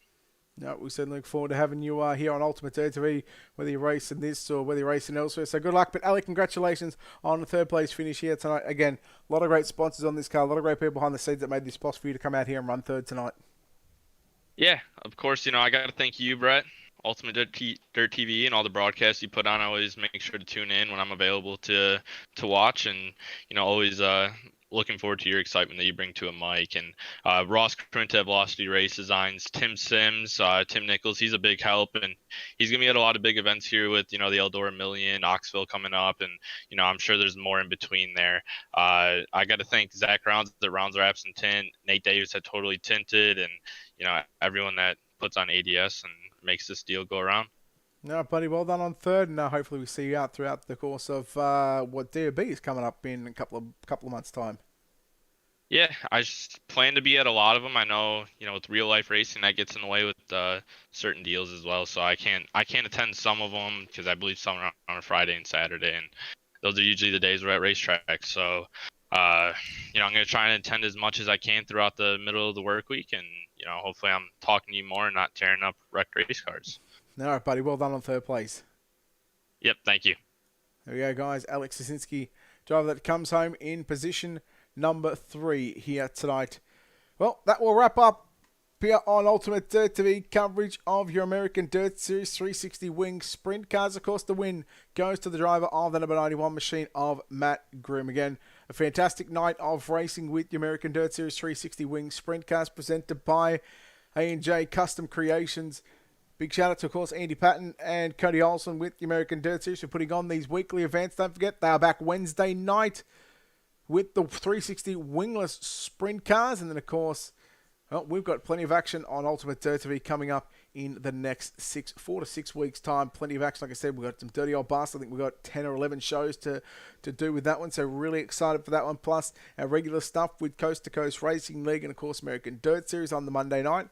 No, we certainly look forward to having you here on Ultimate Dirt TV, whether you're racing this or whether you're racing elsewhere. So good luck. But Alec, congratulations on the third place finish here tonight. Again, a lot of great sponsors on this car, a lot of great people behind the scenes that made this possible for you to come out here and run third tonight. Yeah, of course. I got to thank you, Brett, Ultimate Dirt TV, and all the broadcasts you put on. I always make sure to tune in when I'm available to watch, and always looking forward to your excitement that you bring to a mic. And Ross Crinta at Velocity Race Designs, Tim Sims, Tim Nichols, he's a big help, and he's gonna be at a lot of big events here with the Eldora Million, Knoxville coming up, and I'm sure there's more in between there. I got to thank Zach Rounds at Rounds Wraps and Tint, Nate Davis at Totally Tinted, and everyone that puts on ADS and makes this deal go around. No, buddy, well done on third, and hopefully we see you out throughout the course of what DOB is coming up in a couple of months' time. Yeah, I just plan to be at a lot of them. I know, with real life racing, that gets in the way with certain deals as well. So I can't attend some of them because I believe some are on a Friday and Saturday, and those are usually the days we're at racetracks. So, I'm going to try and attend as much as I can throughout the middle of the work week, and hopefully I'm talking to you more and not tearing up wrecked race cars. All right, buddy, well done on third place. Yep, thank you. There we go, guys. Alec Szynski, driver that comes home in position number 3 here tonight. Well, that will wrap up here on Ultimate Dirt TV coverage of your American Dirt Series 360 Wing Sprint Cars. Of course, the win goes to the driver of the number 91 machine of Matt Grimm. Again, a fantastic night of racing with the American Dirt Series 360 Wing Sprint Cars presented by A&J Custom Creations. Big shout out to, of course, Andy Patton and Cody Olson with the American Dirt Series for putting on these weekly events. Don't forget, they are back Wednesday night with the 360 wingless sprint cars. And then, of course, Well, we've got plenty of action on Ultimate Dirt TV coming up in the next 4 to 6 weeks' time. Plenty of action. Like I said, we've got some Dirty Old Bastard. I think we've got 10 or 11 shows to do with that one. So really excited for that one. Plus our regular stuff with Coast to Coast Racing League and, of course, American Dirt Series on the Monday night.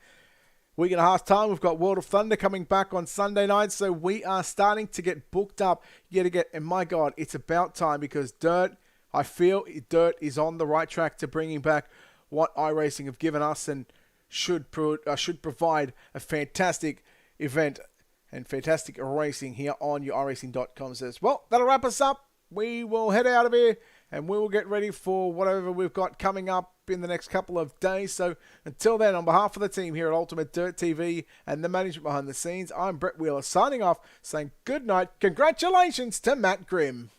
Week and a half time, we've got World of Thunder coming back on Sunday night. So we are starting to get booked up yet again. And my God, it's about time because I feel Dirt is on the right track to bringing back what iRacing have given us and should provide a fantastic event and fantastic racing here on your iRacing.com. Says, well, that'll wrap us up. We will head out of here and we will get ready for whatever we've got coming up in the next couple of days. So until then, on behalf of the team here at Ultimate Dirt TV and the management behind the scenes, I'm Brett Wheeler signing off, saying good night. Congratulations to Matt Grimm.